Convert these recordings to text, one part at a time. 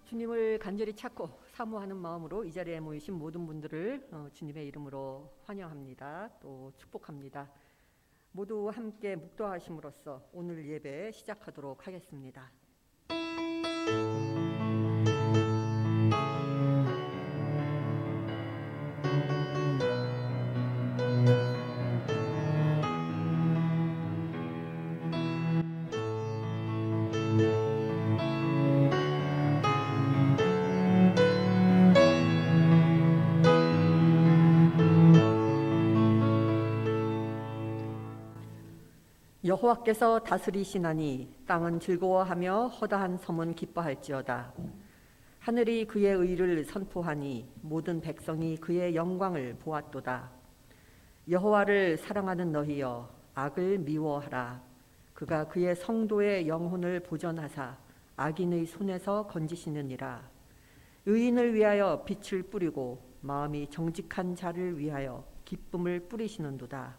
주님을 간절히 찾고 사모하는 마음으로 이 자리에 모이신 모든 분들을 주님의 이름으로 환영합니다. 또 축복합니다. 모두 함께 묵도하심으로써 오늘 예배 시작하도록 하겠습니다. 여호와께서 다스리시나니 땅은 즐거워하며 허다한 섬은 기뻐할지어다. 하늘이 그의 의를 선포하니 모든 백성이 그의 영광을 보았도다. 여호와를 사랑하는 너희여 악을 미워하라. 그가 그의 성도의 영혼을 보전하사 악인의 손에서 건지시느니라. 의인을 위하여 빛을 뿌리고 마음이 정직한 자를 위하여 기쁨을 뿌리시는도다.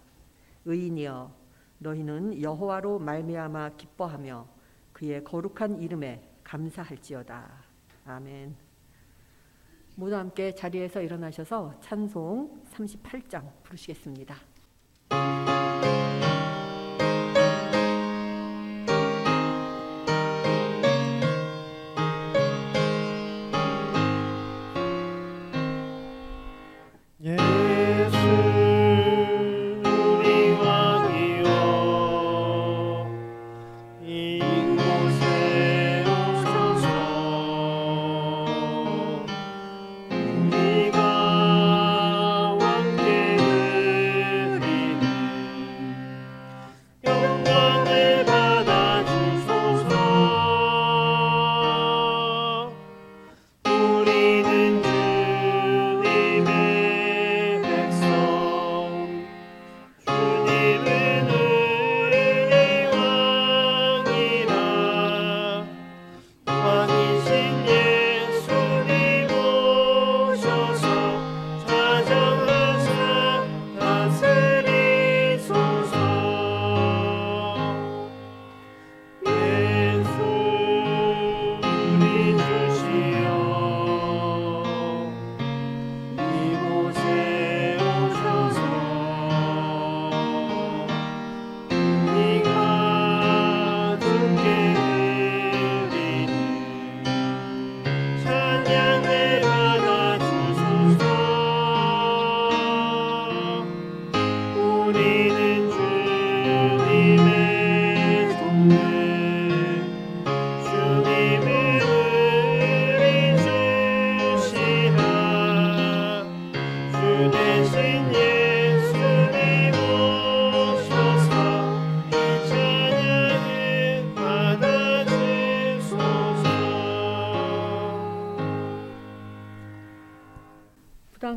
의인이여 너희는 여호와로 말미암아 기뻐하며 그의 거룩한 이름에 감사할지어다. 아멘. 모두 함께 자리에서 일어나셔서 찬송 38장 부르시겠습니다.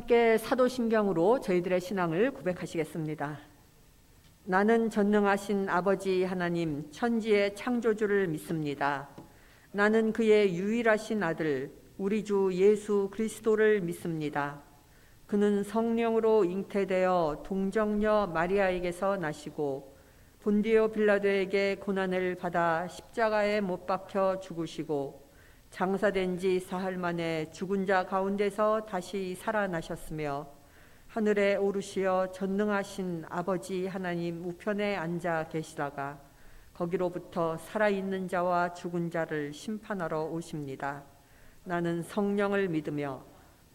함께 사도신경으로 저희들의 신앙을 고백하시겠습니다. 나는 전능하신 아버지 하나님 천지의 창조주를 믿습니다. 나는 그의 유일하신 아들 우리 주 예수 그리스도를 믿습니다. 그는 성령으로 잉태되어 동정녀 마리아에게서 나시고 본디오 빌라도에게 고난을 받아 십자가에 못 박혀 죽으시고 장사된 지 사흘 만에 죽은 자 가운데서 다시 살아나셨으며 하늘에 오르시어 전능하신 아버지 하나님 우편에 앉아 계시다가 거기로부터 살아있는 자와 죽은 자를 심판하러 오십니다. 나는 성령을 믿으며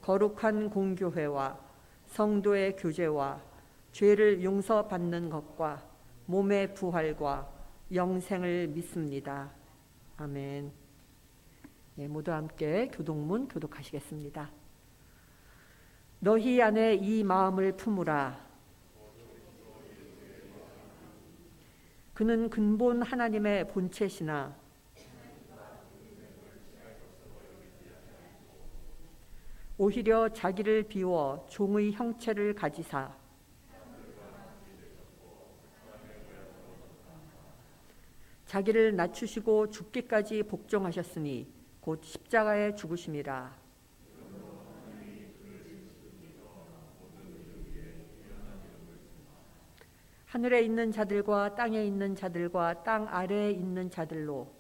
거룩한 공교회와 성도의 교제와 죄를 용서받는 것과 몸의 부활과 영생을 믿습니다. 아멘. 네, 모두 함께 교독문 교독하시겠습니다. 너희 안에 이 마음을 품으라. 그는 근본 하나님의 본체시나 오히려 자기를 비워 종의 형체를 가지사 자기를 낮추시고 죽기까지 복종하셨으니 곧 십자가에 죽으심이라. 하늘에 있는 자들과 땅에 있는 자들과 땅 아래에 있는 자들로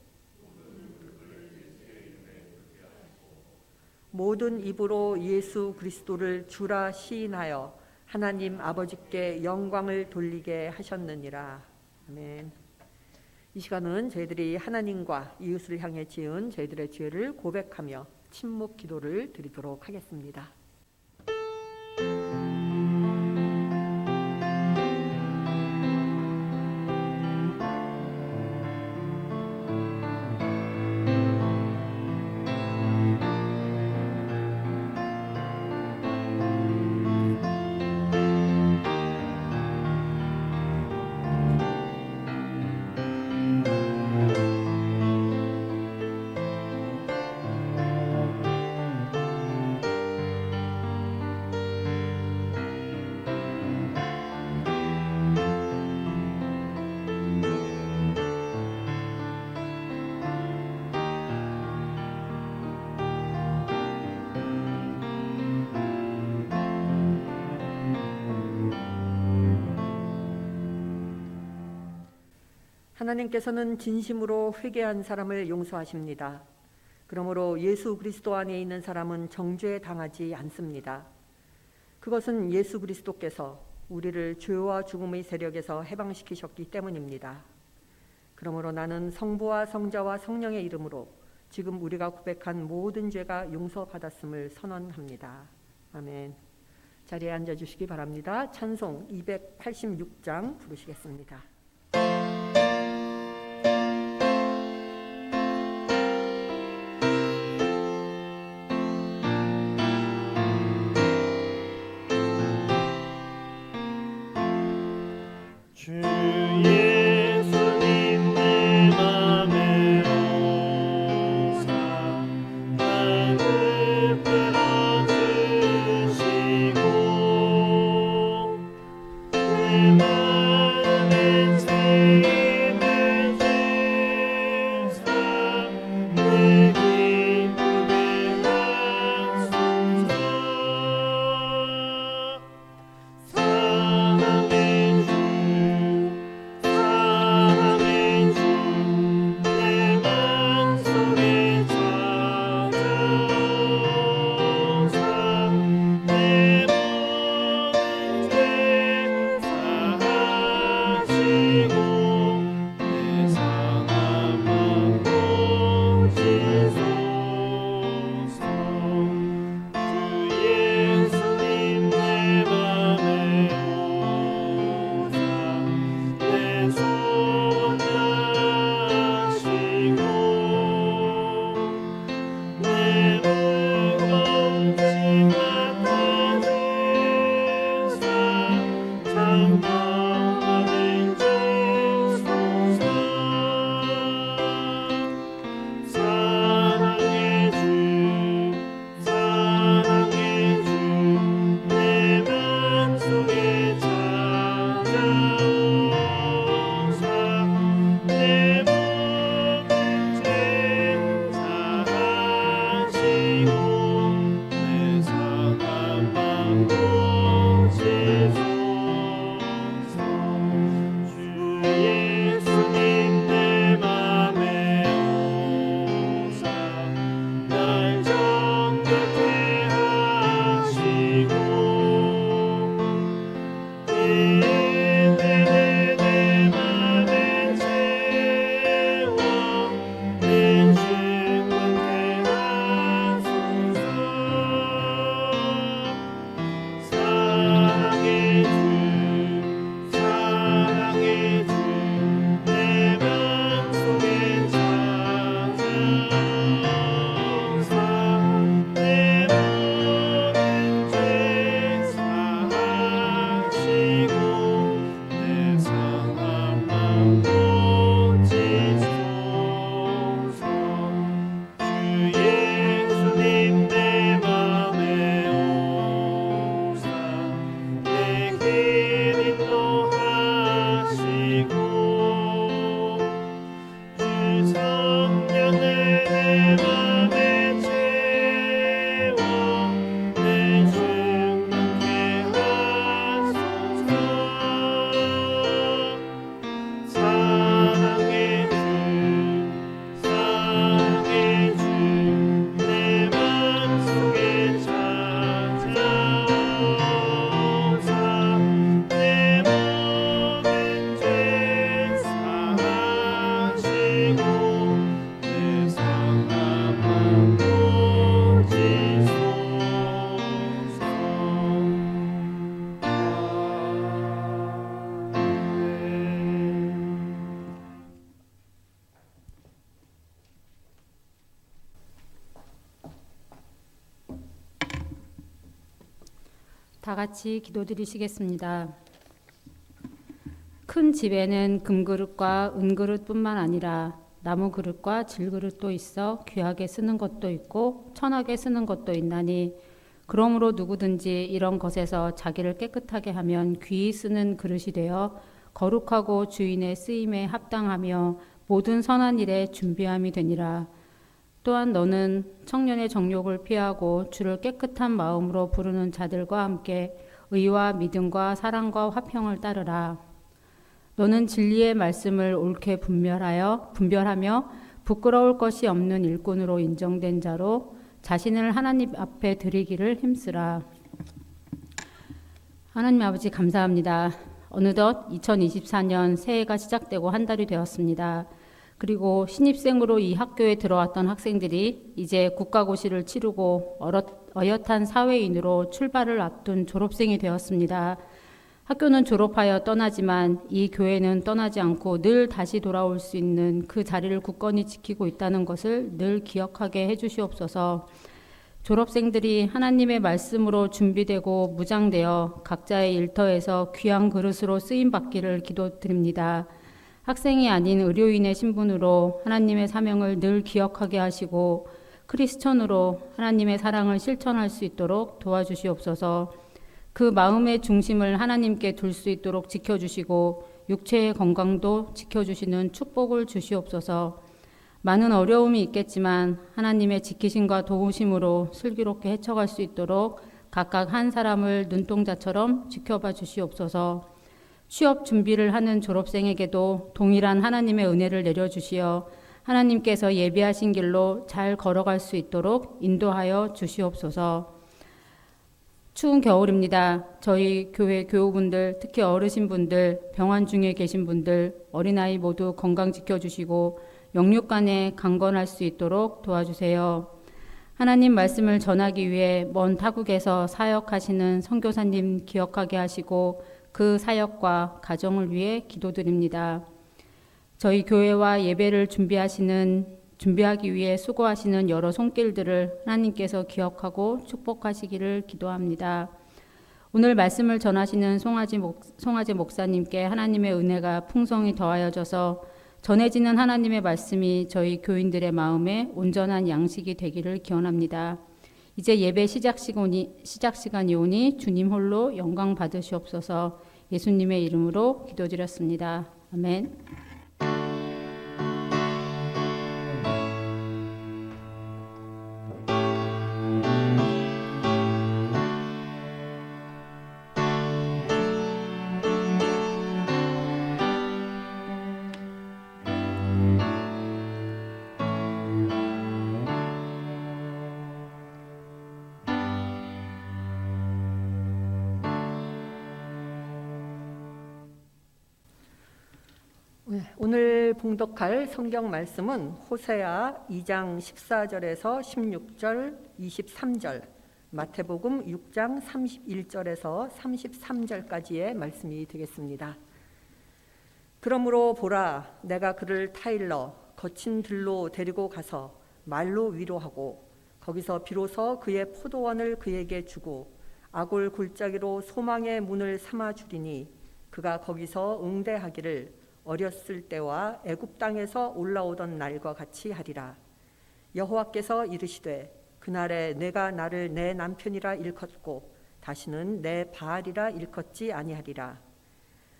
모든 입으로 예수 그리스도를 주라 시인하여 하나님 아버지께 영광을 돌리게 하셨느니라. 아멘. 이 시간은 저희들이 하나님과 이웃을 향해 지은 저희들의 죄를 고백하며 침묵 기도를 드리도록 하겠습니다. 하나님께서는 진심으로 회개한 사람을 용서하십니다. 그러므로 예수 그리스도 안에 있는 사람은 정죄 당하지 않습니다. 그것은 예수 그리스도께서 우리를 죄와 죽음의 세력에서 해방시키셨기 때문입니다. 그러므로 나는 성부와 성자와 성령의 이름으로 지금 우리가 고백한 모든 죄가 용서받았음을 선언합니다. 아멘. 자리에 앉아주시기 바랍니다. 찬송 286장 부르시겠습니다. 다 같이 기도드리시겠습니다. 큰 집에는 금그릇과 은그릇뿐만 아니라 나무 그릇과 질그릇도 있어 귀하게 쓰는 것도 있고 천하게 쓰는 것도 있나니 그러므로 누구든지 이런 것에서 자기를 깨끗하게 하면 귀히 쓰는 그릇이 되어 거룩하고 주인의 쓰임에 합당하며 모든 선한 일에 준비함이 되니라. 또한 너는 청년의 정욕을 피하고 주를 깨끗한 마음으로 부르는 자들과 함께 의와 믿음과 사랑과 화평을 따르라. 너는 진리의 말씀을 옳게 분별하며 부끄러울 것이 없는 일꾼으로 인정된 자로 자신을 하나님 앞에 드리기를 힘쓰라. 하나님 아버지 감사합니다. 어느덧 2024년 새해가 시작되고 한 달이 되었습니다. 그리고 신입생으로 이 학교에 들어왔던 학생들이 이제 국가고시를 치르고 어엿한 사회인으로 출발을 앞둔 졸업생이 되었습니다. 학교는 졸업하여 떠나지만 이 교회는 떠나지 않고 늘 다시 돌아올 수 있는 그 자리를 굳건히 지키고 있다는 것을 늘 기억하게 해주시옵소서. 졸업생들이 하나님의 말씀으로 준비되고 무장되어 각자의 일터에서 귀한 그릇으로 쓰임받기를 기도드립니다. 학생이 아닌 의료인의 신분으로 하나님의 사명을 늘 기억하게 하시고 크리스천으로 하나님의 사랑을 실천할 수 있도록 도와주시옵소서. 그 마음의 중심을 하나님께 둘 수 있도록 지켜주시고 육체의 건강도 지켜주시는 축복을 주시옵소서. 많은 어려움이 있겠지만 하나님의 지키심과 도우심으로 슬기롭게 헤쳐갈 수 있도록 각각 한 사람을 눈동자처럼 지켜봐 주시옵소서. 취업 준비를 하는 졸업생에게도 동일한 하나님의 은혜를 내려주시어 하나님께서 예비하신 길로 잘 걸어갈 수 있도록 인도하여 주시옵소서. 추운 겨울입니다. 저희 교회 교우분들, 특히 어르신분들, 병환 중에 계신 분들, 어린아이 모두 건강 지켜주시고 영육간에 강건할 수 있도록 도와주세요. 하나님 말씀을 전하기 위해 먼 타국에서 사역하시는 선교사님 기억하게 하시고 그 사역과 가정을 위해 기도드립니다. 저희 교회와 예배를 준비하기 위해 수고하시는 여러 손길들을 하나님께서 기억하고 축복하시기를 기도합니다. 오늘 말씀을 전하시는 송아지 목사님께 하나님의 은혜가 풍성히 더하여져서 전해지는 하나님의 말씀이 저희 교인들의 마음에 온전한 양식이 되기를 기원합니다. 이제 예배 시작 시간이 오니 주님 홀로 영광 받으시옵소서. 예수님의 이름으로 기도드렸습니다. 아멘. 오늘 봉독할 성경 말씀은 호세아 2장 14절에서 16절, 23절, 마태복음 6장 31절에서 33절까지의 말씀이 되겠습니다. 그러므로 보라, 내가 그를 타일러 거친 들로 데리고 가서 말로 위로하고 거기서 비로소 그의 포도원을 그에게 주고 아골 골짜기로 소망의 문을 삼아 주리니 그가 거기서 응대하기를 어렸을 때와 애굽 땅에서 올라오던 날과 같이 하리라. 여호와께서 이르시되 그날에 내가 나를 내 남편이라 일컫고 다시는 내 바알이라 일컫지 아니하리라.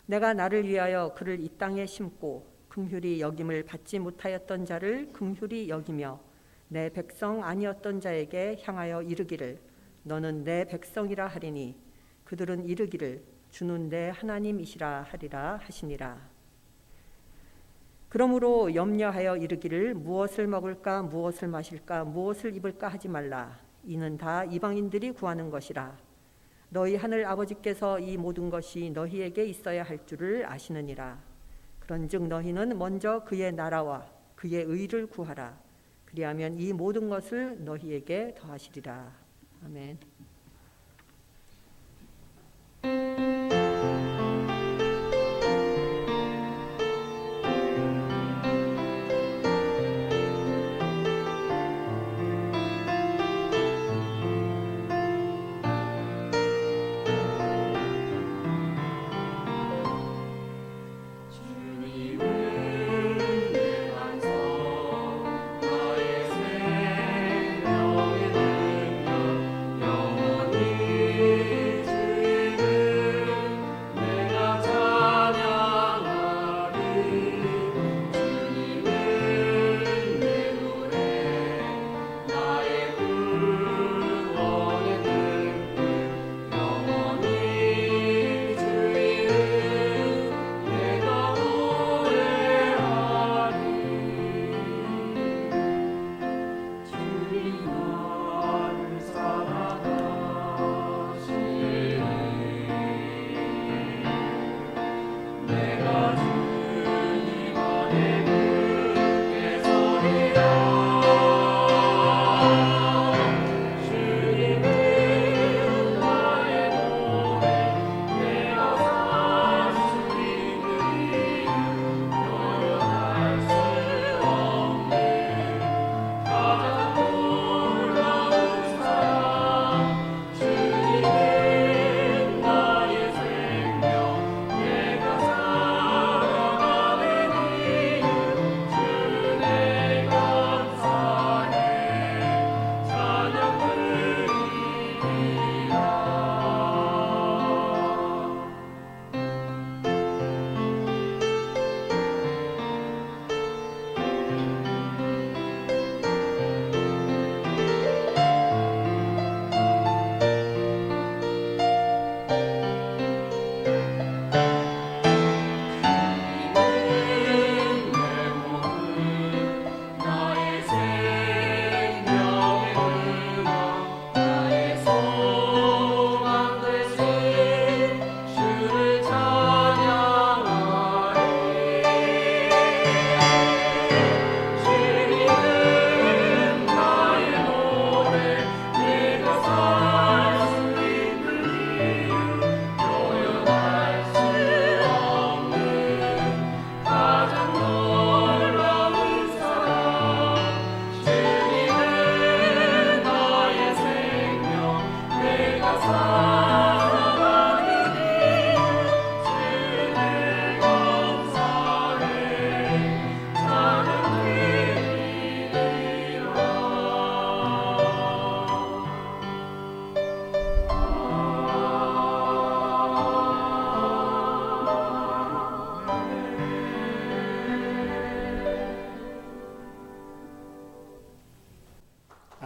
내가 나를 위하여 그를 이 땅에 심고 긍휼히 여김을 받지 못하였던 자를 긍휼히 여기며 내 백성 아니었던 자에게 향하여 이르기를 너는 내 백성이라 하리니 그들은 이르기를 주는 내 하나님이시라 하리라 하시니라. 그러므로 염려하여 이르기를 무엇을 먹을까 무엇을 마실까 무엇을 입을까 하지 말라. 이는 다 이방인들이 구하는 것이라. 너희 하늘 아버지께서 이 모든 것이 너희에게 있어야 할 줄을 아시느니라. 그런즉 너희는 먼저 그의 나라와 그의 의를 구하라. 그리하면 이 모든 것을 너희에게 더하시리라. 아멘.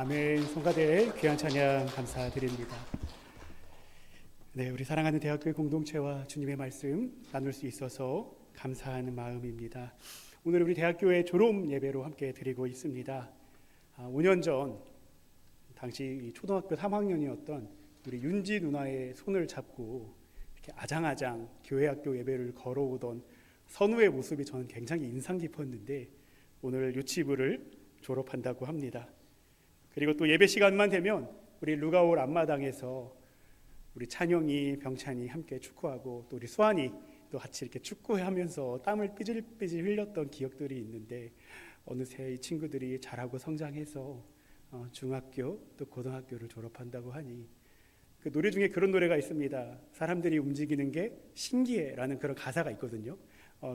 아멘. 성가대 귀한 찬양 감사드립니다. 네, 우리 사랑하는 대학교의 공동체와 주님의 말씀 나눌 수 있어서 감사하는 마음입니다. 오늘 우리 대학교의 졸업 예배로 함께 드리고 있습니다. 5년 전 당시 초등학교 3학년이었던 우리 윤지 누나의 손을 잡고 이렇게 아장아장 교회 학교 예배를 걸어오던 선우의 모습이 저는 굉장히 인상 깊었는데 오늘 유치부를 졸업한다고 합니다. 그리고 또 예배 시간만 되면 우리 루가올 앞마당에서 우리 찬영이, 병찬이 함께 축구하고 또 우리 수환이 또 같이 이렇게 축구하면서 땀을 삐질삐질 흘렸던 기억들이 있는데 어느새 이 친구들이 자라고 성장해서 중학교 또 고등학교를 졸업한다고 하니 그 노래 중에 그런 노래가 있습니다. 사람들이 움직이는 게 신기해라는 그런 가사가 있거든요.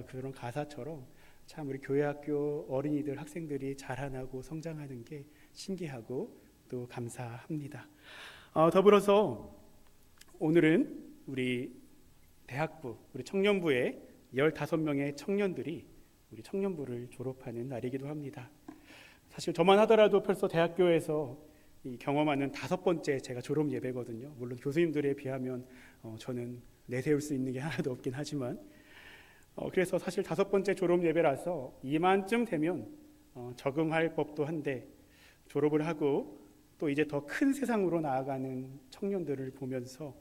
그런 가사처럼 참 우리 교회 학교 어린이들 학생들이 자라나고 성장하는 게 신기하고 또 감사합니다. 더불어서 오늘은 우리 대학부, 우리 청년부의 15명의 청년들이 우리 청년부를 졸업하는 날이기도 합니다. 사실 저만 하더라도 벌써 대학교에서 이 경험하는 5번째 제가 졸업 예배거든요. 물론 교수님들에 비하면 저는 내세울 수 있는 게 하나도 없긴 하지만 그래서 사실 5번째 졸업 예배라서 이만쯤 되면 적응할 법도 한데 졸업을 하고 또 이제 더 큰 세상으로 나아가는 청년들을 보면서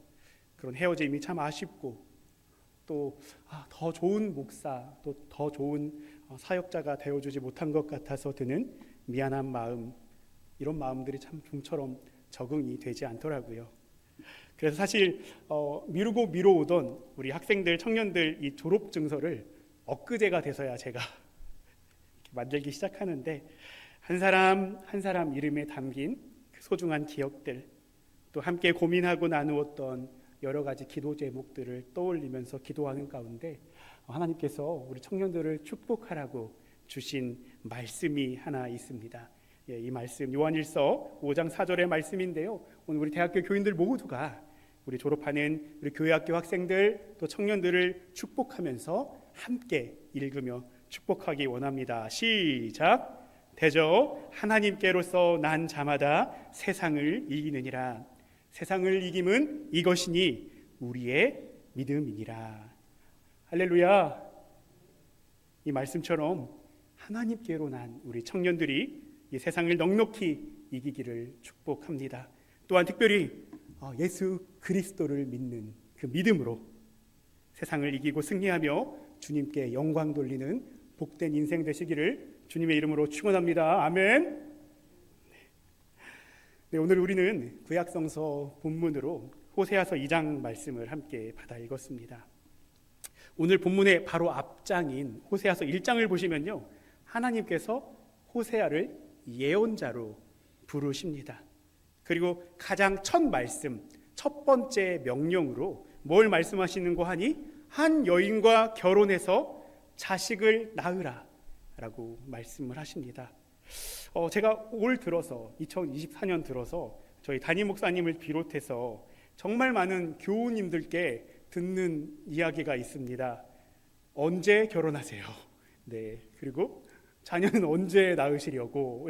그런 헤어짐이 참 아쉽고 또 더 좋은 목사 또 더 좋은 사역자가 되어주지 못한 것 같아서 드는 미안한 마음, 이런 마음들이 참 좀처럼 적응이 되지 않더라고요. 그래서 사실 미루고 미뤄오던 우리 학생들, 청년들 이 졸업 증서를 엊그제가 돼서야 제가 만들기 시작하는데 한 사람 한 사람 이름에 담긴 그 소중한 기억들, 또 함께 고민하고 나누었던 여러 가지 기도 제목들을 떠올리면서 기도하는 가운데 하나님께서 우리 청년들을 축복하라고 주신 말씀이 하나 있습니다. 이 말씀 요한일서 5장 4절의 말씀인데요. 오늘 우리 대학교 교인들 모두가 우리 졸업하는 우리 교회학교 학생들 또 청년들을 축복하면서 함께 읽으며 축복하기 원합니다. 시작. 대저 하나님께로서 난 자마다 세상을 이기느니라. 세상을 이김은 이것이니 우리의 믿음이니라. 할렐루야. 이 말씀처럼 하나님께로 난 우리 청년들이 이 세상을 넉넉히 이기기를 축복합니다. 또한 특별히 예수 그리스도를 믿는 그 믿음으로 세상을 이기고 승리하며 주님께 영광 돌리는 복된 인생 되시기를 주님의 이름으로 축원합니다. 아멘. 네, 오늘 우리는 구약성서 본문으로 호세아서 2장 말씀을 함께 받아 읽었습니다. 오늘 본문의 바로 앞장인 호세아서 1장을 보시면요, 하나님께서 호세아를 예언자로 부르십니다. 그리고 가장 첫 말씀, 첫 번째 명령으로 뭘 말씀하시는고 하니 한 여인과 결혼해서 자식을 낳으라 라고 말씀을 하십니다. 제가 올 들어서 2024년 들어서 저희 담임 목사님을 비롯해서 정말 많은 교우님들께 듣는 이야기가 있습니다. 언제 결혼하세요? 네, 그리고 자녀는 언제 낳으시려고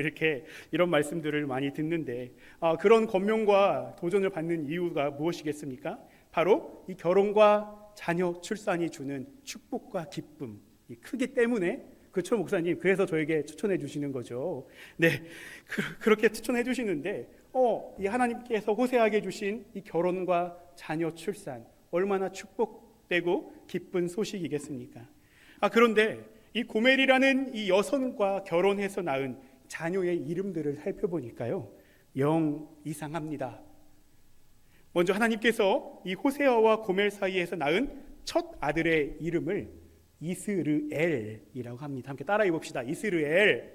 이런 말씀들을 많이 듣는데 그런 권명과 도전을 받는 이유가 무엇이겠습니까? 바로 이 결혼과 자녀 출산이 주는 축복과 기쁨이 크기 때문에, 그렇죠 목사님? 그래서 저에게 추천해 주시는 거죠. 네, 그렇게 추천해 주시는데 이 하나님께서 호세아에게 주신 이 결혼과 자녀 출산 얼마나 축복되고 기쁜 소식이겠습니까? 그런데 이 고멜이라는 이 여성과 결혼해서 낳은 자녀의 이름들을 살펴보니까요, 영 이상합니다. 먼저 하나님께서 이 호세아와 고멜 사이에서 낳은 첫 아들의 이름을 이스르엘이라고 합니다. 함께 따라해 봅시다. 이스르엘.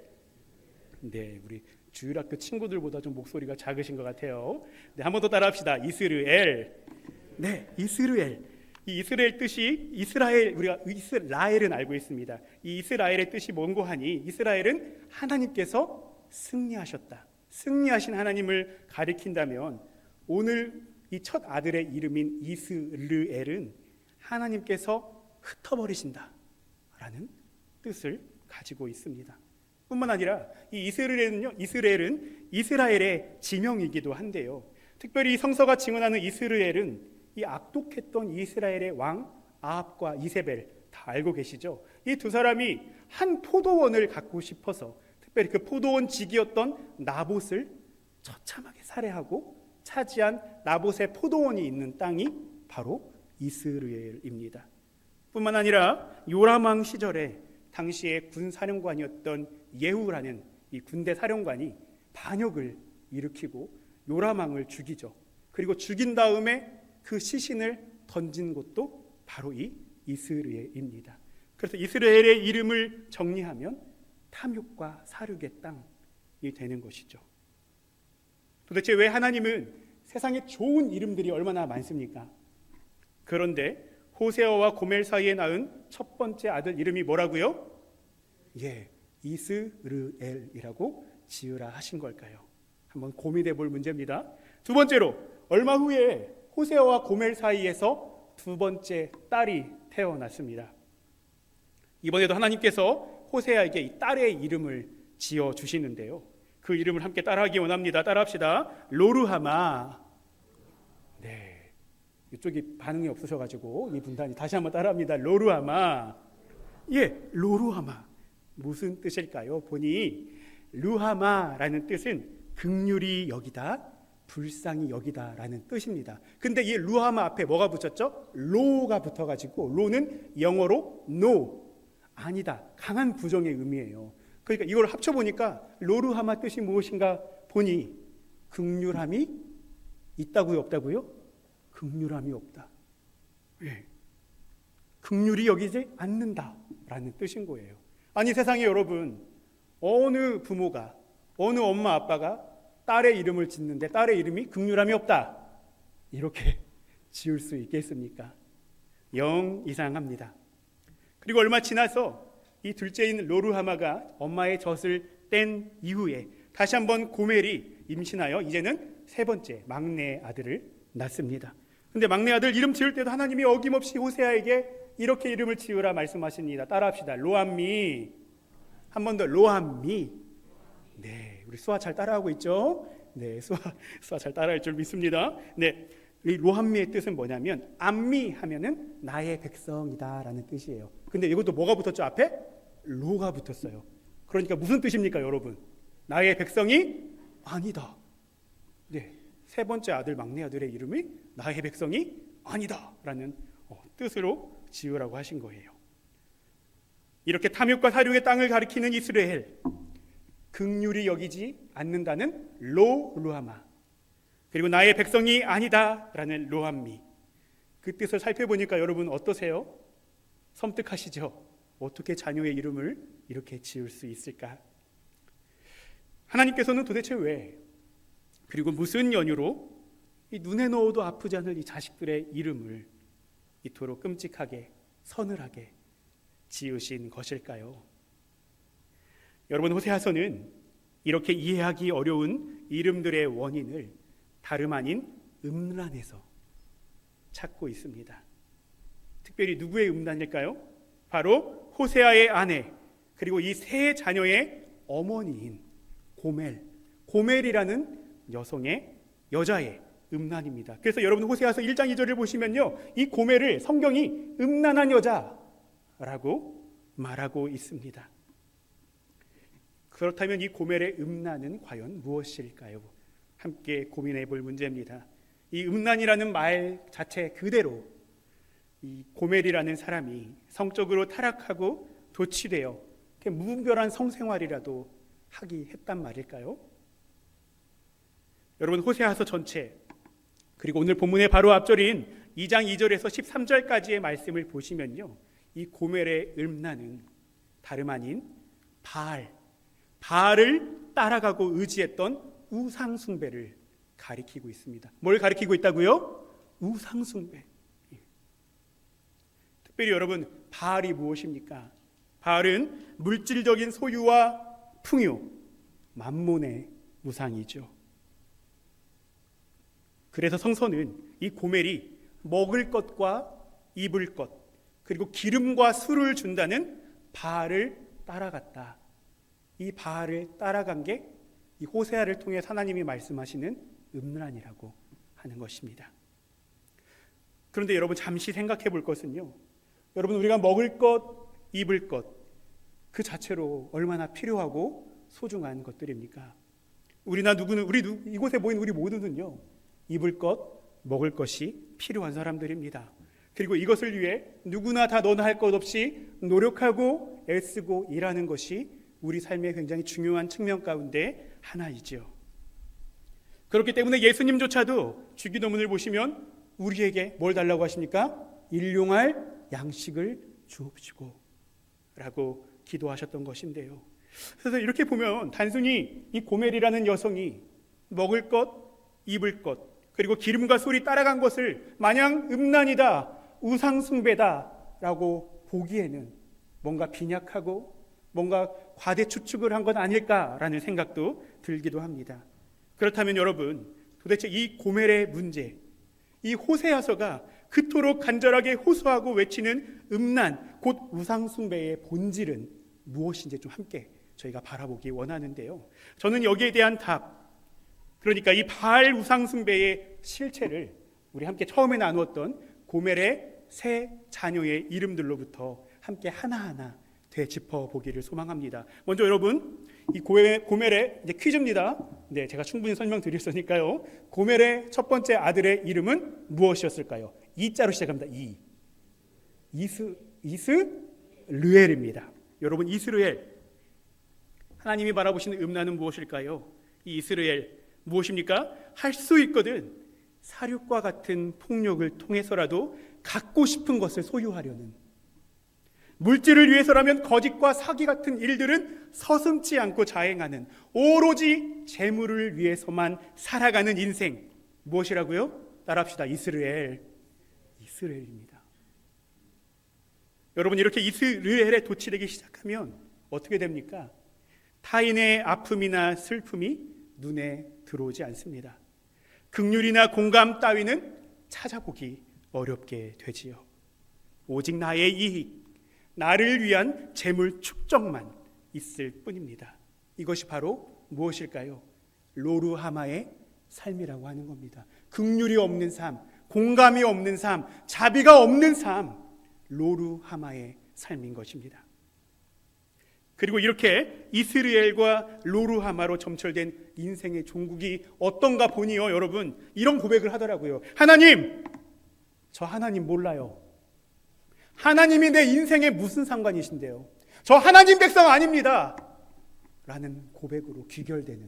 네, 우리 주일학교 친구들보다 좀 목소리가 작으신 것 같아요. 네, 한 번 더 따라합시다. 이스르엘. 네, 이스르엘. 이 이스라엘 뜻이 이스라엘, 우리가 이스라엘은 알고 있습니다. 이 이스라엘의 뜻이 뭔고 하니 이스라엘은 하나님께서 승리하셨다, 승리하신 하나님을 가리킨다면 오늘 이 첫 아들의 이름인 이스르엘은 하나님께서 흩어버리신다 라는 뜻을 가지고 있습니다. 뿐만 아니라 이 이스라엘은 이스라엘의 지명이기도 한데요. 특별히 이 성서가 증언하는 이스라엘은 이 악독했던 이스라엘의 왕 아합과 이세벨 다 알고 계시죠? 이 두 사람이 한 포도원을 갖고 싶어서 특별히 그 포도원 직이었던 나봇을 처참하게 살해하고 차지한 나봇의 포도원이 있는 땅이 바로 이스라엘입니다. 뿐만 아니라 요람왕 시절에 당시의 군사령관이었던 예후라는 이 군대 사령관이 반역을 일으키고 요람왕을 죽이죠. 그리고 죽인 다음에 그 시신을 던진 곳도 바로 이 이스라엘입니다. 그래서 이스라엘의 이름을 정리하면 탐욕과 사륙의 땅이 되는 것이죠. 도대체 왜 하나님은 세상에 좋은 이름들이 얼마나 많습니까? 그런데 호세아와 고멜 사이에 낳은 첫 번째 아들 이름이 뭐라고요? 이스르엘이라고 지으라 하신 걸까요? 한번 고민해 볼 문제입니다. 두 번째로 얼마 후에 호세아와 고멜 사이에서 두 번째 딸이 태어났습니다. 이번에도 하나님께서 호세아에게 이 딸의 이름을 지어 주시는데요. 그 이름을 함께 따라하기 원합니다. 따라합시다. 로루하마. 네, 이쪽이 반응이 없으셔가지고 이 분단이 다시 한번 따라합니다. 로루하마. 로루하마. 무슨 뜻일까요? 보니 루하마라는 뜻은 긍휼히 여기다, 불쌍히 여기다라는 뜻입니다. 근데 이 루하마 앞에 뭐가 붙였죠? 로가 붙어가지고 로는 영어로 no, 아니다, 강한 부정의 의미예요. 그러니까 이걸 합쳐보니까 로루하마 뜻이 무엇인가 보니 긍휼함이 있다고요, 없다고요? 긍휼함이 없다. 긍휼히 여기지 않는다라는 뜻인 거예요. 아니 세상에 여러분, 어느 부모가, 어느 엄마 아빠가 딸의 이름을 짓는데 딸의 이름이 긍휼함이 없다 이렇게 지을 수 있겠습니까? 영 이상합니다. 그리고 얼마 지나서 이 둘째인 로루하마가 엄마의 젖을 뗀 이후에 다시 한번 고멜이 임신하여 이제는 세 번째 막내 아들을 낳습니다. 근데 막내 아들 이름 지을 때도 하나님이 어김없이 호세아에게 이렇게 이름을 지으라 말씀하십니다. 따라합시다. 로암미. 한 번 더. 로암미. 네, 우리 수아 잘 따라하고 있죠? 네, 수아 잘 따라할 줄 믿습니다. 네, 이 로암미의 뜻은 뭐냐면 암미 하면은 나의 백성이다라는 뜻이에요. 근데 이것도 뭐가 붙었죠? 앞에 로가 붙었어요. 그러니까 무슨 뜻입니까, 여러분? 나의 백성이 아니다. 네, 세 번째 아들, 막내 아들의 이름이 나의 백성이 아니다라는 뜻으로 지으라고 하신 거예요. 이렇게 탐욕과 사륙의 땅을 가리키는 이스라엘, 긍휼히 여기지 않는다는 루하마, 그리고 나의 백성이 아니다라는 로함미. 그 뜻을 살펴보니까 여러분 어떠세요? 섬뜩하시죠? 어떻게 자녀의 이름을 이렇게 지을 수 있을까? 하나님께서는 도대체 왜, 그리고 무슨 연유로 이 눈에 넣어도 아프지 않을 이 자식들의 이름을 이토록 끔찍하게 서늘하게 지으신 것일까요? 여러분, 호세아서는 이렇게 이해하기 어려운 이름들의 원인을 다름 아닌 음란에서 찾고 있습니다. 특별히 누구의 음란일까요? 바로 호세아의 아내, 그리고 이 세 자녀의 어머니인 고멜이라는 여자의 음란입니다. 그래서 여러분 호세아서 1장 2절을 보시면요, 이 고멜을 성경이 음란한 여자라고 말하고 있습니다. 그렇다면 이 고멜의 음란은 과연 무엇일까요? 함께 고민해 볼 문제입니다. 이 음란이라는 말 자체 그대로 이 고멜이라는 사람이 성적으로 타락하고 도취되어 무분별한 성생활이라도 하기 했단 말일까요? 여러분, 호세아서 전체, 그리고 오늘 본문의 바로 앞절인 2장 2절에서 13절까지의 말씀을 보시면요, 이 고멜의 음란은 다름 아닌 바알을 따라가고 의지했던 우상숭배를 가리키고 있습니다. 뭘 가리키고 있다고요? 우상숭배. 특별히 여러분, 바알이 무엇입니까? 바알은 물질적인 소유와 풍요, 만몬의 우상이죠. 그래서 성서는 이 고멜이 먹을 것과 입을 것, 그리고 기름과 술을 준다는 바알을 따라갔다 이 바알을 따라간 게 이 호세아를 통해 하나님이 말씀하시는 음란이라고 하는 것입니다. 그런데 여러분 잠시 생각해 볼 것은요, 여러분 우리가 먹을 것, 입을 것 그 자체로 얼마나 필요하고 소중한 것들입니까? 우리나 누구는 이곳에 모인 우리 모두는요, 입을 것, 먹을 것이 필요한 사람들입니다. 그리고 이것을 위해 누구나 다 너나 할 것 없이 노력하고 애쓰고 일하는 것이 우리 삶의 굉장히 중요한 측면 가운데 하나이죠. 그렇기 때문에 예수님조차도 주기도문을 보시면 우리에게 뭘 달라고 하십니까? 일용할 양식을 주옵시고 라고 기도하셨던 것인데요. 그래서 이렇게 보면 단순히 이 고멜이라는 여성이 먹을 것, 입을 것, 그리고 기름과 솔이 따라간 것을 마냥 음란이다, 우상숭배다라고 보기에는 뭔가 빈약하고 뭔가 과대 추측을 한 건 아닐까라는 생각도 들기도 합니다. 그렇다면 여러분, 도대체 이 고멜의 문제, 이 호세아서가 그토록 간절하게 호소하고 외치는 음란, 곧 우상숭배의 본질은 무엇인지 좀 함께 저희가 바라보기 원하는데요. 저는 여기에 대한 답, 그러니까 이 바알 우상숭배의 실체를 우리 함께 처음에 나누었던 고멜의 세 자녀의 이름들로부터 함께 하나하나 되짚어보기를 소망합니다. 먼저 여러분, 이 고멜의 이제 퀴즈입니다. 네, 제가 충분히 설명드렸으니까요. 고멜의 첫 번째 아들의 이름은 무엇이었을까요? 이자로 시작합니다. 이스르엘입니다. 여러분, 이스르엘, 하나님이 바라보시는 음란은 무엇일까요? 이 이스라엘 무엇입니까? 할 수 있거든 사륙과 같은 폭력을 통해서라도 갖고 싶은 것을 소유하려는, 물질을 위해서라면 거짓과 사기 같은 일들은 서슴지 않고 자행하는, 오로지 재물을 위해서만 살아가는 인생, 무엇이라고요? 따라합시다. 이스라엘입니다. 여러분, 이렇게 이스라엘에 도취되기 시작하면 어떻게 됩니까? 타인의 아픔이나 슬픔이 눈에 들어오지 않습니다. 긍휼이나 공감 따위는 찾아보기 어렵게 되지요. 오직 나의 이익, 나를 위한 재물 축적만 있을 뿐입니다. 이것이 바로 무엇일까요? 로루하마의 삶이라고 하는 겁니다. 긍휼이 없는 삶, 공감이 없는 삶, 자비가 없는 삶, 로루하마의 삶인 것입니다. 그리고 이렇게 이스라엘과 로루하마로 점철된 인생의 종국이 어떤가 보니요, 여러분 이런 고백을 하더라고요. 하나님, 저 하나님 몰라요. 하나님이 내 인생에 무슨 상관이신데요? 저 하나님 백성 아닙니다 라는 고백으로 귀결되는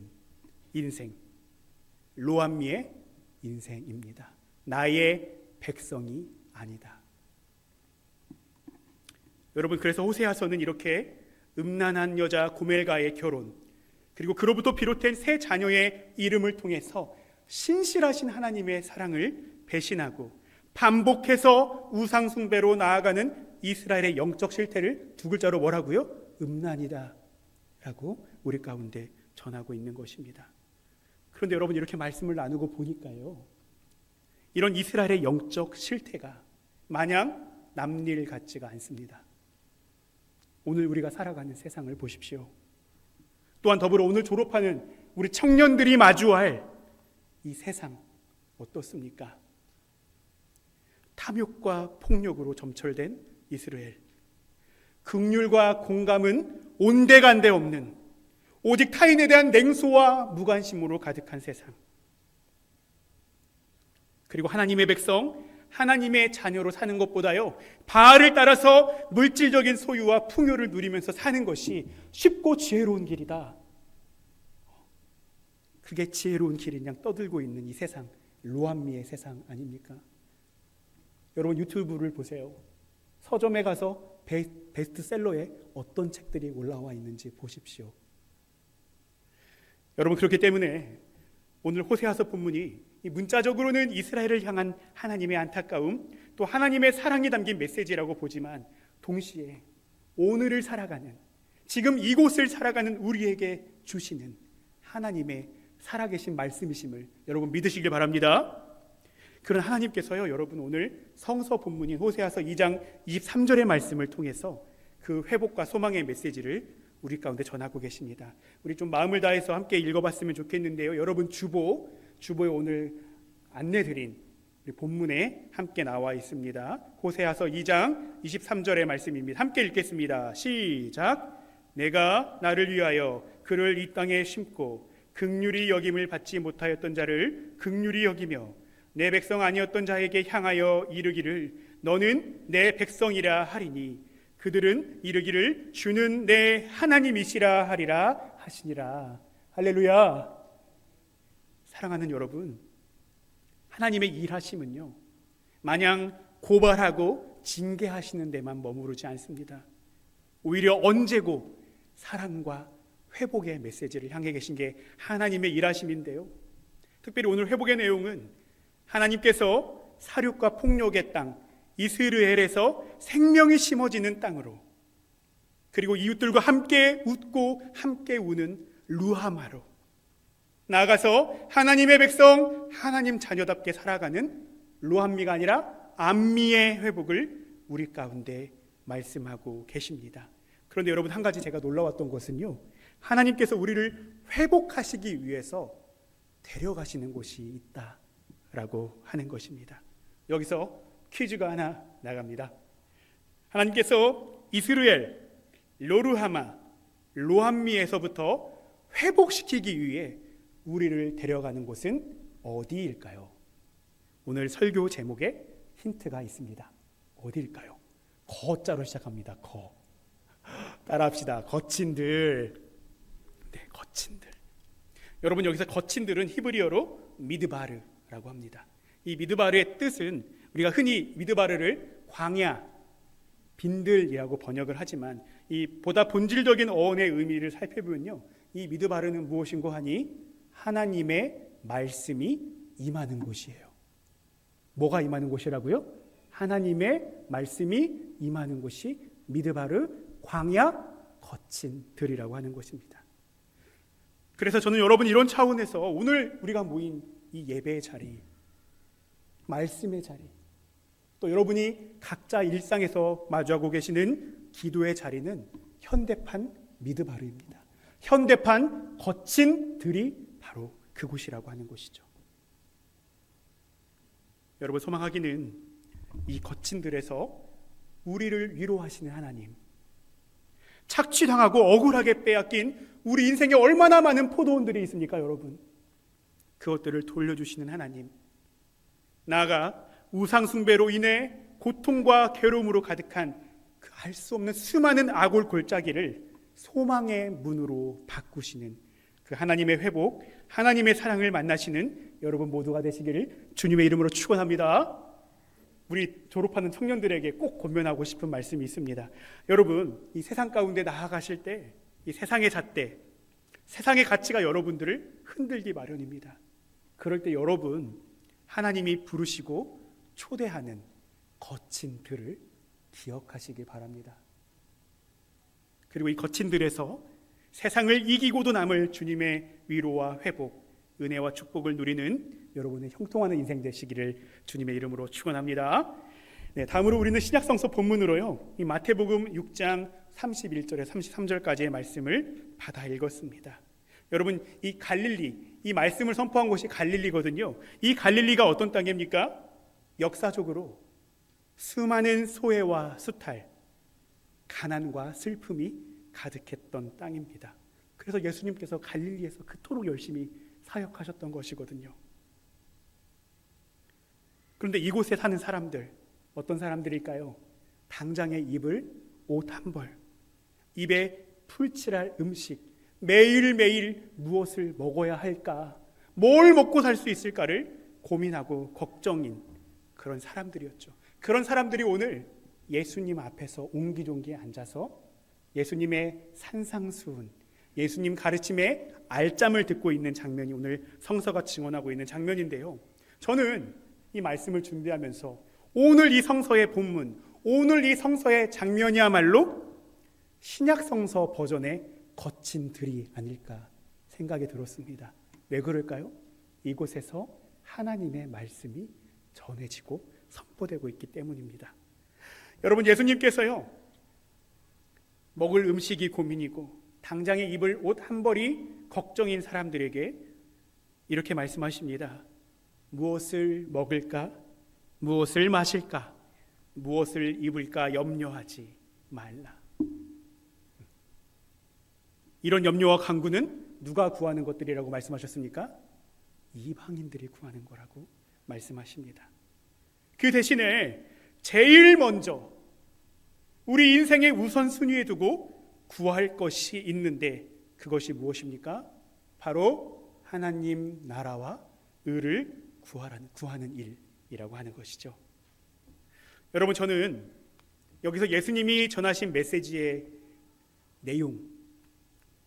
인생, 로암미의 인생입니다. 나의 백성이 아니다. 여러분, 그래서 호세아서는 이렇게 음란한 여자 고멜과의 결혼, 그리고 그로부터 비롯된 세 자녀의 이름을 통해서 신실하신 하나님의 사랑을 배신하고 반복해서 우상숭배로 나아가는 이스라엘의 영적 실태를 두 글자로 뭐라고요? 음란이다 라고 우리 가운데 전하고 있는 것입니다. 그런데 여러분, 이렇게 말씀을 나누고 보니까요, 이런 이스라엘의 영적 실태가 마냥 남일 같지가 않습니다. 오늘 우리가 살아가는 세상을 보십시오. 또한 더불어 오늘 졸업하는 우리 청년들이 마주할 이 세상 어떻습니까? 탐욕과 폭력으로 점철된 이스라엘, 긍휼과 공감은 온데간데 없는, 오직 타인에 대한 냉소와 무관심으로 가득한 세상, 그리고 하나님의 백성, 하나님의 자녀로 사는 것보다요, 바알을 따라서 물질적인 소유와 풍요를 누리면서 사는 것이 쉽고 지혜로운 길이다, 그게 지혜로운 길인 양 떠들고 있는 이 세상, 로암미의 세상 아닙니까? 여러분, 유튜브를 보세요. 서점에 가서 베스트셀러에 어떤 책들이 올라와 있는지 보십시오. 여러분, 그렇기 때문에 오늘 호세아서 본문이 문자적으로는 이스라엘을 향한 하나님의 안타까움, 또 하나님의 사랑이 담긴 메시지라고 보지만 동시에 오늘을 살아가는, 지금 이곳을 살아가는 우리에게 주시는 하나님의 살아계신 말씀이심을 여러분 믿으시길 바랍니다. 그런 하나님께서요, 여러분 오늘 성서 본문인 호세아서 2장 23절의 말씀을 통해서 그 회복과 소망의 메시지를 우리 가운데 전하고 계십니다. 우리 좀 마음을 다해서 함께 읽어봤으면 좋겠는데요. 여러분 주보에 오늘 안내드린 우리 본문에 함께 나와 있습니다. 호세아서 2장 23절의 말씀입니다. 함께 읽겠습니다. 시작. 내가 나를 위하여 그를 이 땅에 심고 긍휼히 여김을 받지 못하였던 자를 긍휼히 여기며 내 백성 아니었던 자에게 향하여 이르기를 너는 내 백성이라 하리니 그들은 이르기를 주는 내 하나님이시라 하리라 하시니라. 할렐루야. 사랑하는 여러분, 하나님의 일하심은요 마냥 고발하고 징계하시는 데만 머무르지 않습니다. 오히려 언제고 사랑과 회복의 메시지를 향해 계신 게 하나님의 일하심인데요, 특별히 오늘 회복의 내용은 하나님께서 사륙과 폭력의 땅 이스라엘에서 생명이 심어지는 땅으로, 그리고 이웃들과 함께 웃고 함께 우는 루하마로, 나아가서 하나님의 백성, 하나님 자녀답게 살아가는 루함미가 아니라 암미의 회복을 우리 가운데 말씀하고 계십니다. 그런데 여러분, 한 가지 제가 놀라웠던 것은요, 하나님께서 우리를 회복하시기 위해서 데려가시는 곳이 있다라고 하는 것입니다. 여기서 퀴즈가 하나 나갑니다. 하나님께서 이스라엘, 로르하마, 로함미에서부터 회복시키기 위해 우리를 데려가는 곳은 어디일까요? 오늘 설교 제목에 힌트가 있습니다. 어디일까요? 거자로 시작합니다. 거. 따라합시다. 거친들. 네, 거친들. 여러분, 여기서 거친들은 히브리어로 미드바르라고 합니다. 이 미드바르의 뜻은 우리가 흔히 미드바르를 광야, 빈들이라고 번역을 하지만 이 보다 본질적인 어원의 의미를 살펴보면요, 이 미드바르는 무엇인고 하니 하나님의 말씀이 임하는 곳이에요. 뭐가 임하는 곳이라고요? 하나님의 말씀이 임하는 곳이 미드바르, 광야, 거친 들이라고 하는 것입니다. 그래서 저는 여러분, 이런 차원에서 오늘 우리가 모인 이 예배의 자리, 말씀의 자리, 또 여러분이 각자 일상에서 마주하고 계시는 기도의 자리는 현대판 미드바르입니다. 현대판 거친 들이 바로 그곳이라고 하는 것이죠. 여러분, 소망하기는 이 거친 들에서 우리를 위로하시는 하나님, 착취당하고 억울하게 빼앗긴 우리 인생에 얼마나 많은 포도원들이 있습니까, 여러분? 그것들을 돌려주시는 하나님, 나아가 우상숭배로 인해 고통과 괴로움으로 가득한 그 알 수 없는 수많은 악올 골짜기를 소망의 문으로 바꾸시는 그 하나님의 회복, 하나님의 사랑을 만나시는 여러분 모두가 되시기를 주님의 이름으로 축원합니다. 우리 졸업하는 청년들에게 꼭 권면하고 싶은 말씀이 있습니다. 여러분, 이 세상 가운데 나아가실 때 이 세상의 잣대, 세상의 가치가 여러분들을 흔들기 마련입니다. 그럴 때 여러분, 하나님이 부르시고 초대하는 거친 들을 기억하시기 바랍니다. 그리고 이 거친 들에서 세상을 이기고도 남을 주님의 위로와 회복, 은혜와 축복을 누리는 여러분의 형통하는 인생 되시기를 주님의 이름으로 축원합니다. 네, 다음으로 우리는 신약성서 본문으로요, 이 마태복음 6장 31절에 33절까지의 말씀을 받아 읽었습니다. 여러분, 이 갈릴리, 이 말씀을 선포한 곳이 갈릴리거든요. 이 갈릴리가 어떤 땅입니까? 역사적으로 수많은 소외와 수탈, 가난과 슬픔이 가득했던 땅입니다. 그래서 예수님께서 갈릴리에서 그토록 열심히 사역하셨던 것이거든요. 그런데 이곳에 사는 사람들, 어떤 사람들일까요? 당장에 입을 옷 한 벌, 입에 풀칠할 음식, 매일매일 무엇을 먹어야 할까, 뭘 먹고 살 수 있을까를 고민하고 걱정인 그런 사람들이었죠. 그런 사람들이 오늘 예수님 앞에서 옹기종기 앉아서 예수님의 산상수훈, 예수님 가르침에 알짬을 듣고 있는 장면이 오늘 성서가 증언하고 있는 장면인데요, 저는 이 말씀을 준비하면서 오늘 이 성서의 본문, 오늘 이 성서의 장면이야말로 신약성서 버전의 거친 들이 아닐까 생각이 들었습니다. 왜 그럴까요? 이곳에서 하나님의 말씀이 전해지고 선포되고 있기 때문입니다. 여러분, 예수님께서요, 먹을 음식이 고민이고 당장에 입을 옷 한 벌이 걱정인 사람들에게 이렇게 말씀하십니다. 무엇을 먹을까? 무엇을 마실까? 무엇을 입을까 염려하지 말라. 이런 염려와 간구는 누가 구하는 것들이라고 말씀하셨습니까? 이방인들이 구하는 거라고 말씀하십니다. 그 대신에 제일 먼저 우리 인생의 우선순위에 두고 구할 것이 있는데 그것이 무엇입니까? 바로 하나님 나라와 의를 구하는 일이라고 하는 것이죠. 여러분, 저는 여기서 예수님이 전하신 메시지의 내용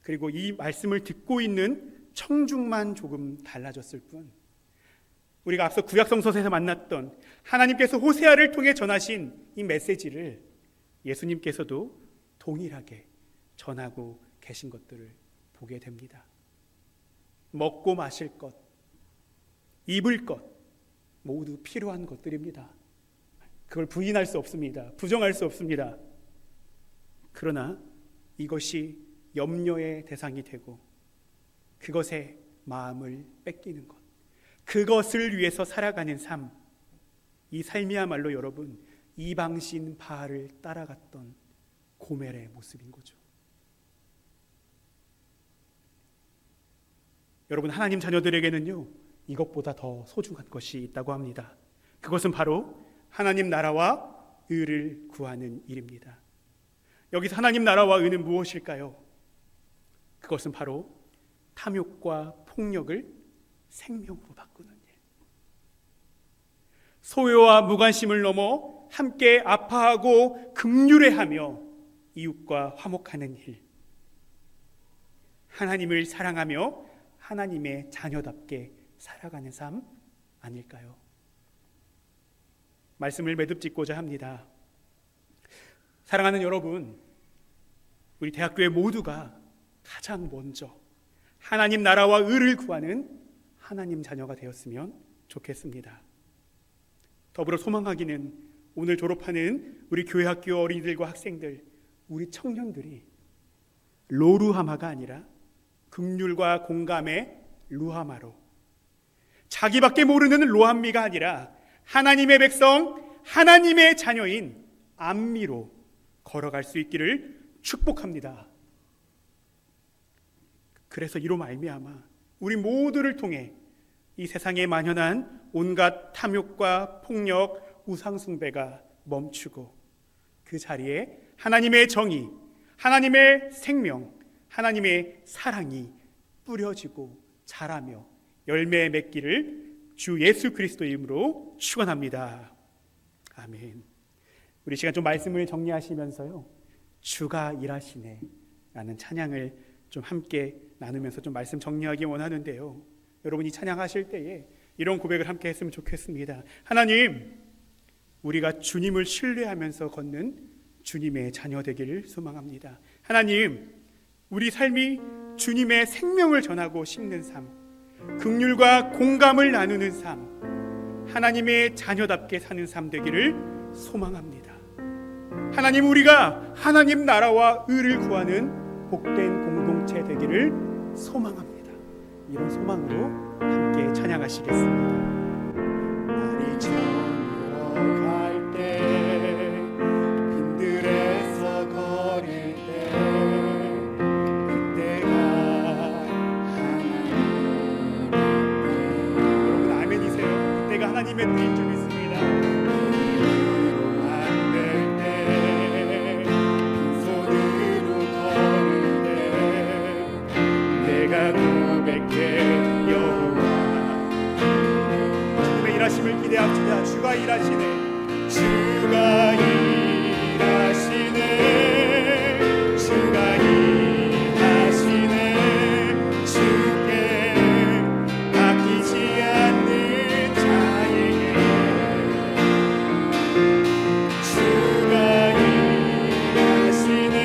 그리고 이 말씀을 듣고 있는 청중만 조금 달라졌을 뿐, 우리가 앞서 구약성서에서 만났던 하나님께서 호세아를 통해 전하신 이 메시지를 예수님께서도 동일하게 전하고 계신 것들을 보게 됩니다. 먹고 마실 것, 입을 것 모두 필요한 것들입니다. 그걸 부인할 수 없습니다. 부정할 수 없습니다. 그러나 이것이 염려의 대상이 되고 그것에 마음을 뺏기는 것, 그것을 위해서 살아가는 삶, 이 삶이야말로 여러분 이방신 바알을 따라갔던 고멜의 모습인 거죠. 여러분, 하나님 자녀들에게는요 이것보다 더 소중한 것이 있다고 합니다. 그것은 바로 하나님 나라와 의를 구하는 일입니다. 여기서 하나님 나라와 의는 무엇일까요? 그것은 바로 탐욕과 폭력을 생명으로 바꾸는 일, 소유와 무관심을 넘어 함께 아파하고 긍휼해하며 이웃과 화목하는 일, 하나님을 사랑하며 하나님의 자녀답게 살아가는 삶 아닐까요? 말씀을 매듭짓고자 합니다. 사랑하는 여러분, 우리 대학교의 모두가 가장 먼저 하나님 나라와 의를 구하는 하나님 자녀가 되었으면 좋겠습니다. 더불어 소망하기는 오늘 졸업하는 우리 교회학교 어린이들과 학생들, 우리 청년들이 로루하마가 아니라 긍휼과 공감의 루하마로, 자기밖에 모르는 로한미가 아니라 하나님의 백성, 하나님의 자녀인 안미로 걸어갈 수 있기를 축복합니다. 그래서 이로 말미암아 우리 모두를 통해 이 세상에 만연한 온갖 탐욕과 폭력, 우상숭배가 멈추고 그 자리에 하나님의 정의, 하나님의 생명, 하나님의 사랑이 뿌려지고 자라며 열매 맺기를 주 예수 그리스도의 이름으로 축원합니다. 아멘. 우리 시간 좀 말씀을 정리하시면서요, 주가 일하시네 라는 찬양을 좀 함께 나누면서 좀 말씀 정리하기 원하는데요, 여러분이 찬양하실 때에 이런 고백을 함께 했으면 좋겠습니다. 하나님, 우리가 주님을 신뢰하면서 걷는 주님의 자녀 되기를 소망합니다. 하나님, 우리 삶이 주님의 생명을 전하고 심는 삶, 긍휼과 공감을 나누는 삶, 하나님의 자녀답게 사는 삶 되기를 소망합니다. 하나님, 우리가 하나님 나라와 의를 구하는 복된 공동체 되기를 소망합니다. 이런 소망으로 함께 찬양하시겠습니다. 날이 저물어 갈 때, 빈들에서 거릴 때, 그때가 하나님의 여러분 아멘이세요? 그때가 하나님의 때인 줄 믿습니다. 일하심을 기대합시다. 주가 일하시네. 주가 일하시네. 주가 일하시네. 주께 아끼지 않는 자에게 주가 일하시네.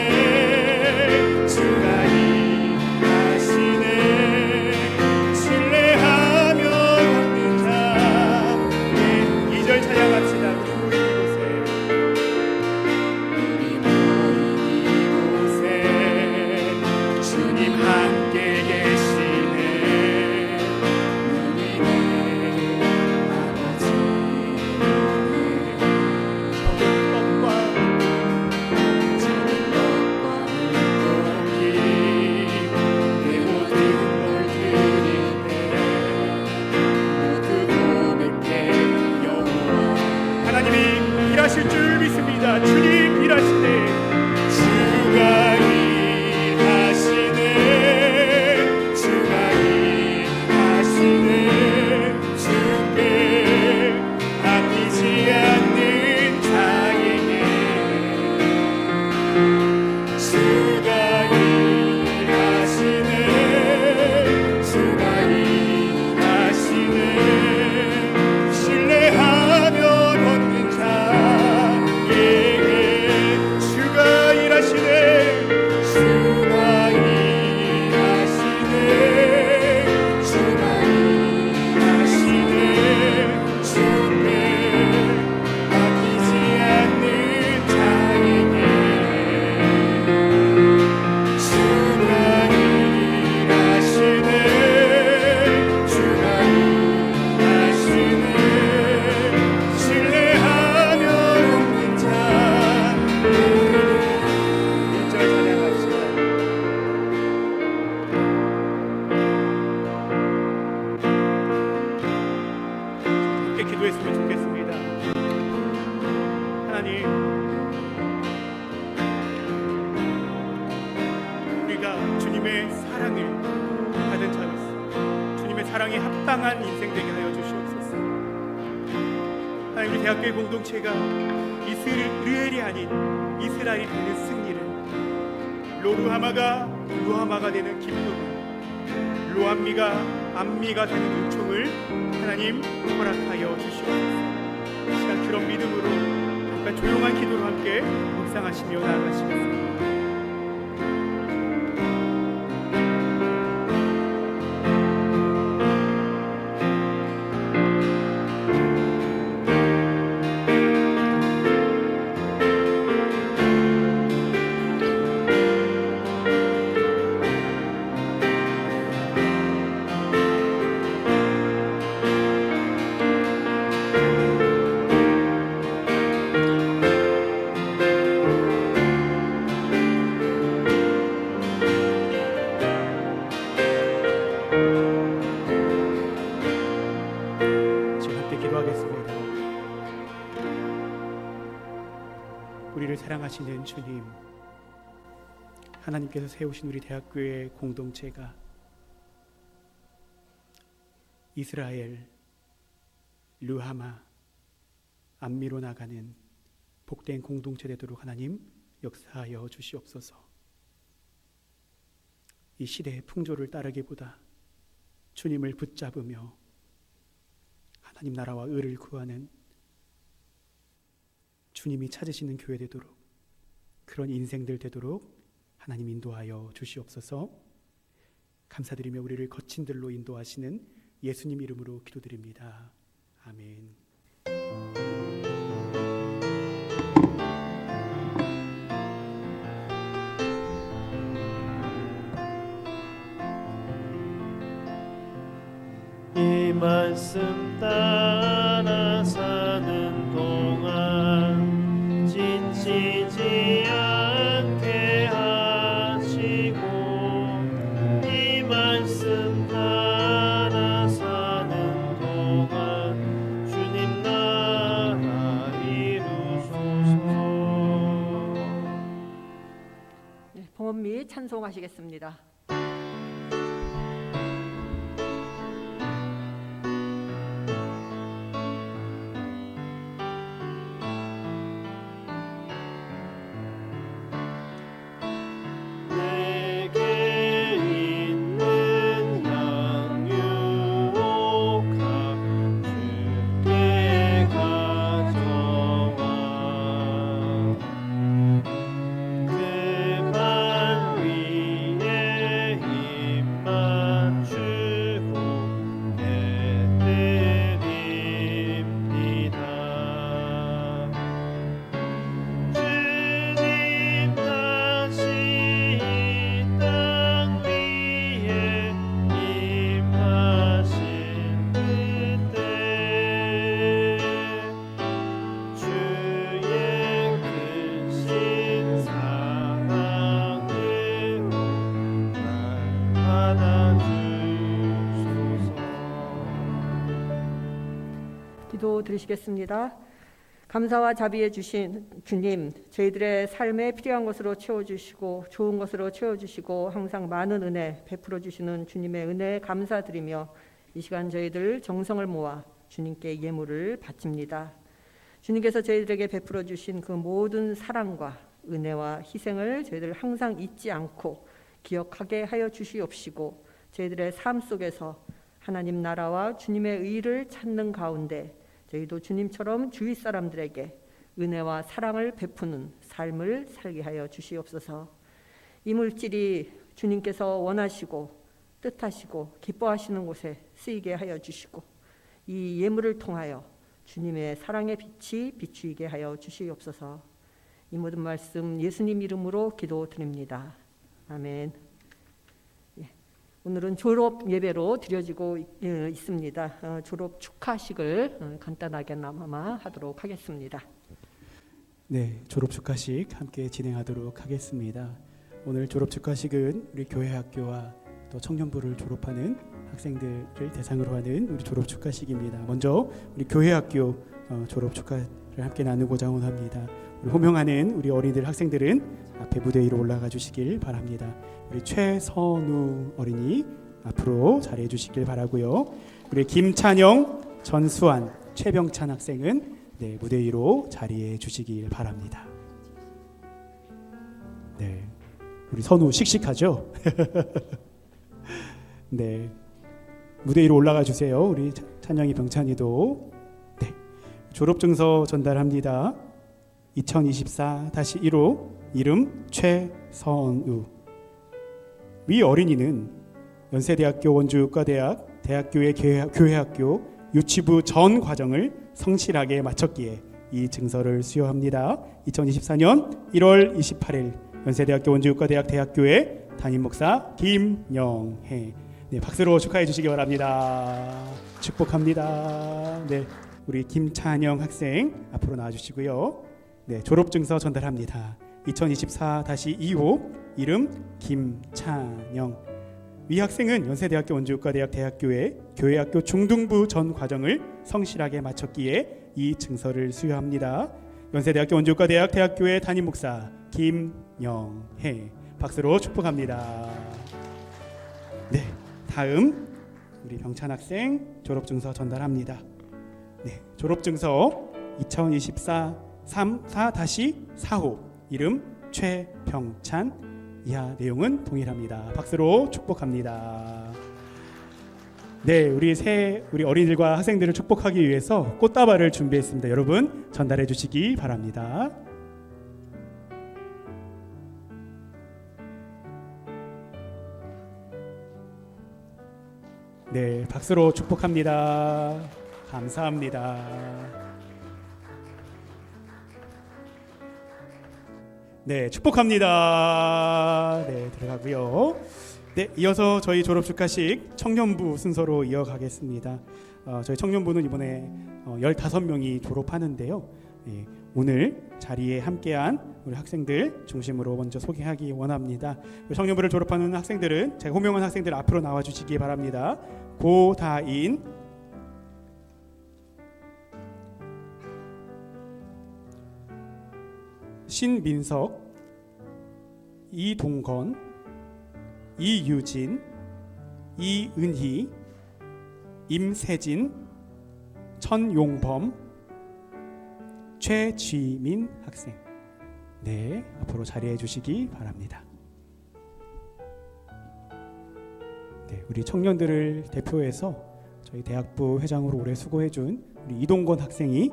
주가 일하시네. 신뢰하며 걷는 자 찬양합시다. 우리 모인 기도했으면 좋겠습니다. 하나님, 우리가 주님의 사랑을 받은 자로서 주님의 사랑에 합당한 인생 되게 하여 주시옵소서. 하나님, 우리 대학교의 공동체가 이스라엘이 아닌 이스라엘이 되는 승리를, 로루하마가 루하마가 되는 기쁨을, 로암미가 암미가 되는 은총을 하나님 허락하여 주시옵소서. 이 시간 그런 믿음으로 잠깐 조용한 기도로 함께 묵상하시며 나아가시겠습니다. 우리를 사랑하시는 주님, 하나님께서 세우신 우리 대학교의 공동체가 이스라엘, 루하마, 암미로 나가는 복된 공동체 되도록 하나님 역사하여 주시옵소서. 이 시대의 풍조를 따르기보다 주님을 붙잡으며 하나님 나라와 의를 구하는 주님이 찾으시는 교회 되도록, 그런 인생들 되도록 하나님 인도하여 주시옵소서. 감사드리며 우리를 거친 들로 인도하시는 예수님 이름으로 기도드립니다. 아멘. 이 말씀 따라 사는 동안 지치지 않게 하시고, 이 말씀 따라 사는 동안 주님 나라 이루소서. 봉헌 및 찬송하시겠습니다. 기도 드리시겠습니다. 감사와 자비해 주신 주님, 저희들의 삶에 필요한 것으로 채워주시고 좋은 것으로 채워주시고 항상 많은 은혜 베풀어 주시는 주님의 은혜에 감사드리며 이 시간 저희들 정성을 모아 주님께 예물을 바칩니다. 주님께서 저희들에게 베풀어 주신 그 모든 사랑과 은혜와 희생을 저희들 항상 잊지 않고 기억하게 하여 주시옵시고, 저희들의 삶 속에서 하나님 나라와 주님의 의를 찾는 가운데 저희도 주님처럼 주위 사람들에게 은혜와 사랑을 베푸는 삶을 살게 하여 주시옵소서. 이 물질이 주님께서 원하시고 뜻하시고 기뻐하시는 곳에 쓰이게 하여 주시고, 이 예물을 통하여 주님의 사랑의 빛이 비추이게 하여 주시옵소서. 이 모든 말씀 예수님 이름으로 기도드립니다. 아멘. 오늘은 졸업 예배로 드려지고 있습니다. 졸업 축하식을 간단하게나마 하도록 하겠습니다. 네, 졸업 축하식 함께 진행하도록 하겠습니다. 오늘 졸업 축하식은 우리 교회 학교와 또 청년부를 졸업하는 학생들을 대상으로 하는 우리 졸업 축하식입니다. 먼저 우리 교회학교 졸업 축하를 함께 나누고자 합니다. 우리 호명하는 우리 어린이들 학생들은 앞에 무대 위로 올라가 주시길 바랍니다. 우리 최선우 어린이 앞으로 자리해 주시길 바라고요. 우리 김찬영, 전수환, 최병찬 학생은 무대 위로 자리해 주시길 바랍니다. 네, 우리 선우 씩씩하죠? 네, 무대 위로 올라가 주세요. 우리 찬영이, 병찬이도. 네, 졸업증서 전달합니다. 2024-1호 이름 최선우. 위 어린이는 연세대학교 원주의과대학 대학교의 교회학교 유치부 전 과정을 성실하게 마쳤기에 이 증서를 수여합니다. 2024년 1월 28일 연세대학교 원주의과대학 대학교의 담임 목사 김영혜. 네, 박수로 축하해 주시기 바랍니다. 축복합니다. 네, 우리 김찬영 학생 앞으로 나와 주시고요. 네, 졸업증서 전달합니다. 2024-2호 이름 김찬영. 위 학생은 연세대학교 원주의과대학 대학교의 교회학교 중등부 전 과정을 성실하게 마쳤기에 이 증서를 수여합니다. 연세대학교 원주의과대학 대학교의 담임 목사 김영혜. 박수로 축복합니다. 네, 다음 우리 병찬 학생 졸업증서 전달합니다. 네, 졸업증서 2024-4-4호 이름 최병찬. 이하 내용은 동일합니다. 박수로 축복합니다. 네, 우리 어린이들과 학생들을 축복하기 위해서 꽃다발을 준비했습니다. 여러분 전달해 주시기 바랍니다. 네, 박수로 축복합니다. 감사합니다. 네, 축복합니다. 네, 들어가고요. 네, 이어서 저희 졸업 축하식 청년부 순서로 이어가겠습니다. 저희 청년부는 이번에 15명이 졸업하는데요. 네, 오늘 자리에 함께한 우리 학생들 중심으로 먼저 소개하기 원합니다. 우리 청년부를 졸업하는 학생들은 제가 호명한 학생들 앞으로 나와 주시기 바랍니다. 고다인, 신민석, 이동건, 이유진, 이은희, 임세진, 천용범, 최쥐민 학생. 네, 앞으로 자리해 주시기 바랍니다. 네, 우리 청년들을 대표해서 저희 대학부 회장으로 오래 수고해준 우리 이동건 학생이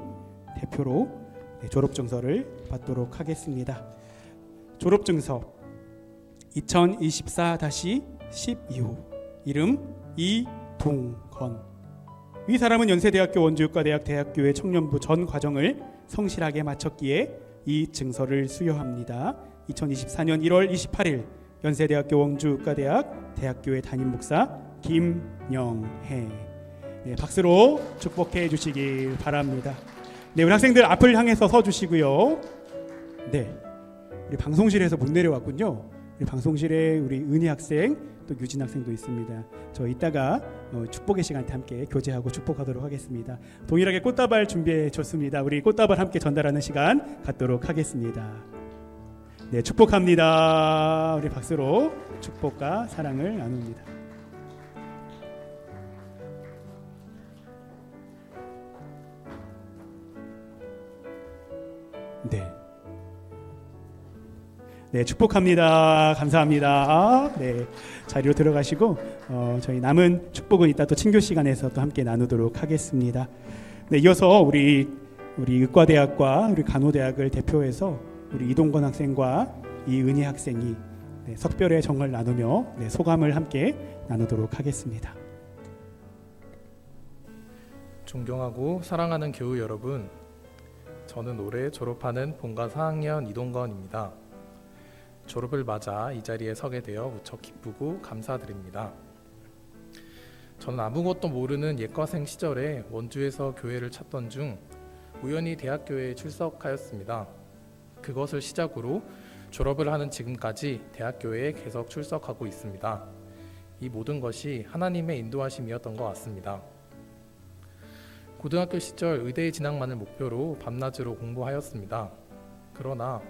대표로 졸업증서를 받도록 하겠습니다. 졸업증서 2024-12호 이름 이동건. 이 사람은 연세대학교 원주의과대학 대학교의 청년부 전 과정을 성실하게 마쳤기에 이 증서를 수여합니다. 2024년 1월 28일 연세대학교 원주의과대학 대학교의 담임 목사 김영혜. 네, 박수로 축복해 주시길 바랍니다. 네, 우리 학생들 앞을 향해서 서 주시고요. 네, 우리 방송실에서 못 내려왔군요. 우리 방송실에 우리 은희 학생 또 유진 학생도 있습니다. 저 이따가 축복의 시간 때 함께 교제하고 축복하도록 하겠습니다. 동일하게 꽃다발 준비해 줬습니다. 우리 꽃다발 함께 전달하는 시간 갖도록 하겠습니다. 네, 축복합니다. 우리 박수로 축복과 사랑을 나눕니다. 네. 네, 축복합니다. 감사합니다. 네, 자리로 들어가시고 저희 남은 축복은 이따 또 친교 시간에서 또 함께 나누도록 하겠습니다. 네, 이어서 우리 의과대학과 우리 간호대학을 대표해서 우리 이동건 학생과 이은희 학생이 석별의 정을 나누며 소감을 함께 나누도록 하겠습니다. 존경하고 사랑하는 교우 여러분, 저는 올해 졸업하는 본과 4학년 이동건입니다. 졸업을 맞아 이 자리에 서게 되어 무척 기쁘고 감사드립니다. 저는 아무것도 모르는 예과생 시절에 원주에서 교회를 찾던 중 우연히 대학교에 출석하였습니다. 그것을 시작으로 졸업을 하는 지금까지 대학교에 계속 출석하고 있습니다. 이 모든 것이 하나님의 인도하심이었던 것 같습니다. 고등학교 시절 의대에 진학만을 목표로 밤낮으로 공부하였습니다. 그러나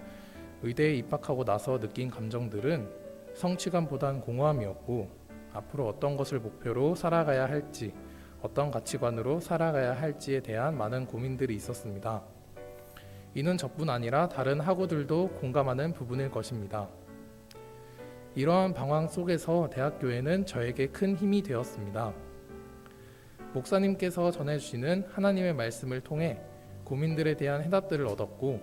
의대에 입학하고 나서 느낀 감정들은 성취감보단 공허함이었고, 앞으로 어떤 것을 목표로 살아가야 할지, 어떤 가치관으로 살아가야 할지에 대한 많은 고민들이 있었습니다. 이는 저뿐 아니라 다른 학우들도 공감하는 부분일 것입니다. 이러한 방황 속에서 대학교에는 저에게 큰 힘이 되었습니다. 목사님께서 전해주시는 하나님의 말씀을 통해 고민들에 대한 해답들을 얻었고,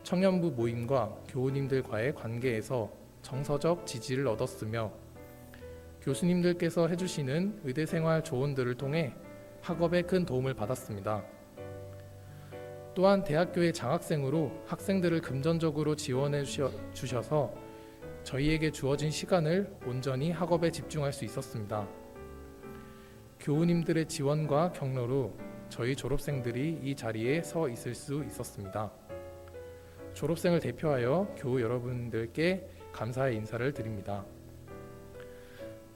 청년부 모임과 교우님들과의 관계에서 정서적 지지를 얻었으며, 교수님들께서 해주시는 의대생활 조언들을 통해 학업에 큰 도움을 받았습니다. 또한 대학교의 장학생으로 학생들을 금전적으로 지원해 주셔서 저희에게 주어진 시간을 온전히 학업에 집중할 수 있었습니다. 교우님들의 지원과 격려로 저희 졸업생들이 이 자리에 서 있을 수 있었습니다. 졸업생을 대표하여 교우 여러분들께 감사의 인사를 드립니다.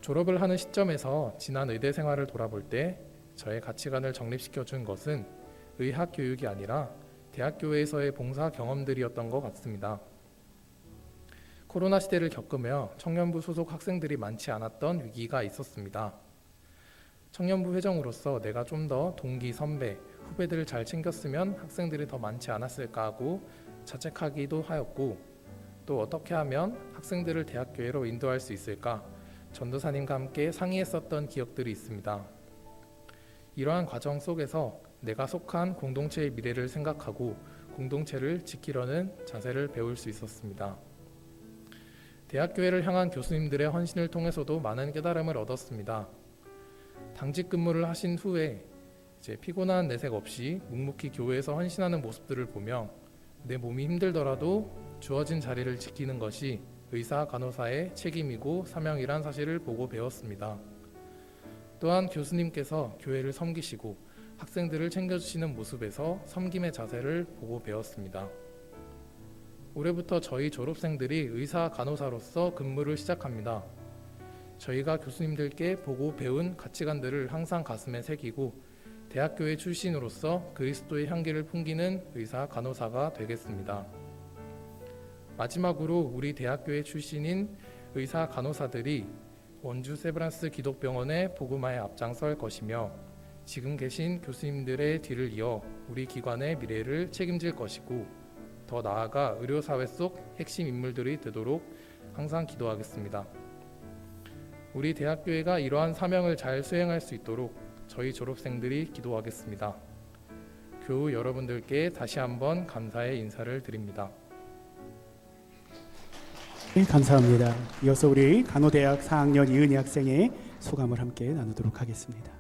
졸업을 하는 시점에서 지난 의대 생활을 돌아볼 때 저의 가치관을 정립시켜 준 것은 의학 교육이 아니라 대학교에서의 봉사 경험들이었던 것 같습니다. 코로나 시대를 겪으며 청년부 소속 학생들이 많지 않았던 위기가 있었습니다. 청년부 회장으로서 내가 좀 더 동기, 선배, 후배들을 잘 챙겼으면 학생들이 더 많지 않았을까 하고 자책하기도 하였고, 또 어떻게 하면 학생들을 대학교회로 인도할 수 있을까 전도사님과 함께 상의했었던 기억들이 있습니다. 이러한 과정 속에서 내가 속한 공동체의 미래를 생각하고 공동체를 지키려는 자세를 배울 수 있었습니다. 대학교회를 향한 교수님들의 헌신을 통해서도 많은 깨달음을 얻었습니다. 당직 근무를 하신 후에 피곤한 내색 없이 묵묵히 교회에서 헌신하는 모습들을 보며 내 몸이 힘들더라도 주어진 자리를 지키는 것이 의사, 간호사의 책임이고 사명이란 사실을 보고 배웠습니다. 또한 교수님께서 교회를 섬기시고 학생들을 챙겨주시는 모습에서 섬김의 자세를 보고 배웠습니다. 올해부터 저희 졸업생들이 의사, 간호사로서 근무를 시작합니다. 저희가 교수님들께 보고 배운 가치관들을 항상 가슴에 새기고 대학교의 출신으로서 그리스도의 향기를 풍기는 의사, 간호사가 되겠습니다. 마지막으로 우리 대학교의 출신인 의사, 간호사들이 원주 세브란스 기독병원의 복음화에 앞장설 것이며 지금 계신 교수님들의 뒤를 이어 우리 기관의 미래를 책임질 것이고, 더 나아가 의료사회 속 핵심 인물들이 되도록 항상 기도하겠습니다. 우리 대학교회가 이러한 사명을 잘 수행할 수 있도록 저희 졸업생들이 기도하겠습니다. 교우 여러분들께 다시 한번 감사의 인사를 드립니다. 네, 감사합니다. 이어서 우리 간호대학 4학년 이은희 학생의 소감을 함께 나누도록 하겠습니다.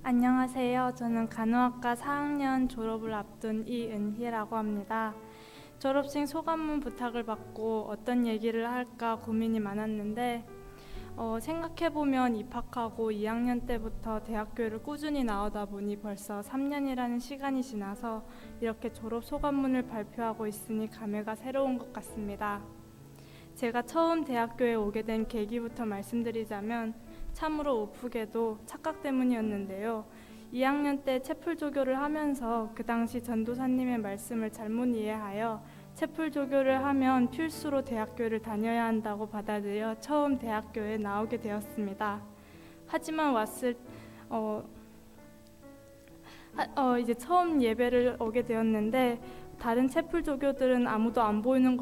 안녕하세요. 저는 간호학과 4학년 졸업을 앞둔 이은희라고 합니다. 졸업생 소감문 부탁을 받고 어떤 얘기를 할까 고민이 많았는데 생각해보면 입학하고 2학년 때부터 대학교를 꾸준히 나오다 보니 벌써 3년이라는 시간이 지나서 이렇게 졸업 소감문을 발표하고 있으니 감회가 새로운 것 같습니다. 제가 처음 대학교에 오게 된 계기부터 말씀드리자면 참으로 오프게도 착각 때문이었는데요. 2학년 때 채플조교를 하면서 그 당시 전도사님의 말씀을 잘못 이해하여 채플조교를 하면 필수로 대학교를 다녀야 한다고 받아들여 처음 대학교에 나오게 되었습니다. 하지만 이제 처음 예배를 오게 되었는데 다른 채플조교들은 아무도 안 보이는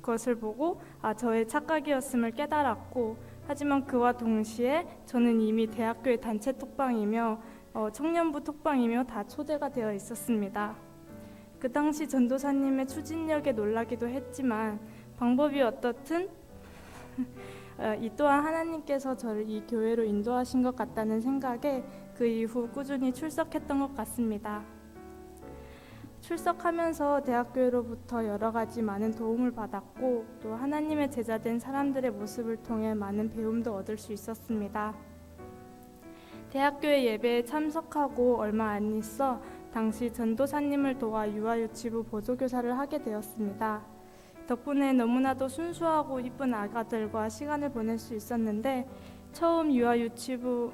것을 보고 저의 착각이었음을 깨달았고, 하지만 그와 동시에 저는 이미 대학교의 단체 톡방이며 청년부 톡방이며 다 초대가 되어 있었습니다. 그 당시 전도사님의 추진력에 놀라기도 했지만 방법이 어떻든 이 또한 하나님께서 저를 이 교회로 인도하신 것 같다는 생각에 그 이후 꾸준히 출석했던 것 같습니다. 출석하면서 대학교로부터 여러 가지 많은 도움을 받았고, 또 하나님의 제자된 사람들의 모습을 통해 많은 배움도 얻을 수 있었습니다. 대학교의 예배에 참석하고 얼마 안 있어 당시 전도사님을 도와 유아유치부 보조교사를 하게 되었습니다. 덕분에 너무나도 순수하고 이쁜 아가들과 시간을 보낼 수 있었는데 처음 유아유치부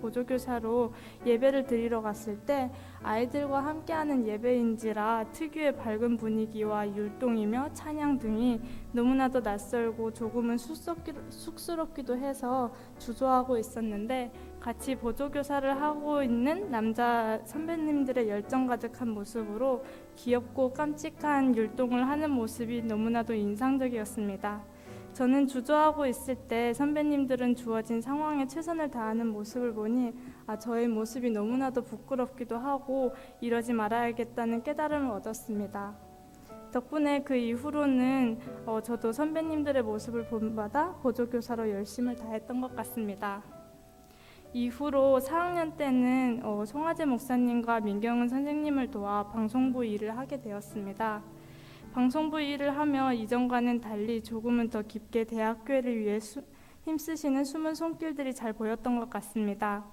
보조교사로 예배를 드리러 갔을 때 아이들과 함께하는 예배인지라 특유의 밝은 분위기와 율동이며 찬양 등이 너무나도 낯설고 조금은 쑥스럽기도 해서 주저하고 있었는데 같이 보조교사를 하고 있는 남자 선배님들의 열정 가득한 모습으로 귀엽고 깜찍한 율동을 하는 모습이 너무나도 인상적이었습니다. 저는 주저하고 있을 때 선배님들은 주어진 상황에 최선을 다하는 모습을 보니 저의 모습이 너무나도 부끄럽기도 하고 이러지 말아야겠다는 깨달음을 얻었습니다. 덕분에 그 이후로는 저도 선배님들의 모습을 본받아 보조교사로 열심을 다했던 것 같습니다. 이후로 4학년 때는 송하재 목사님과 민경은 선생님을 도와 방송부 일을 하게 되었습니다. 방송부 일을 하며 이전과는 달리 조금은 더 깊게 대학교회를 위해 힘쓰시는 숨은 손길들이 잘 보였던 것 같습니다.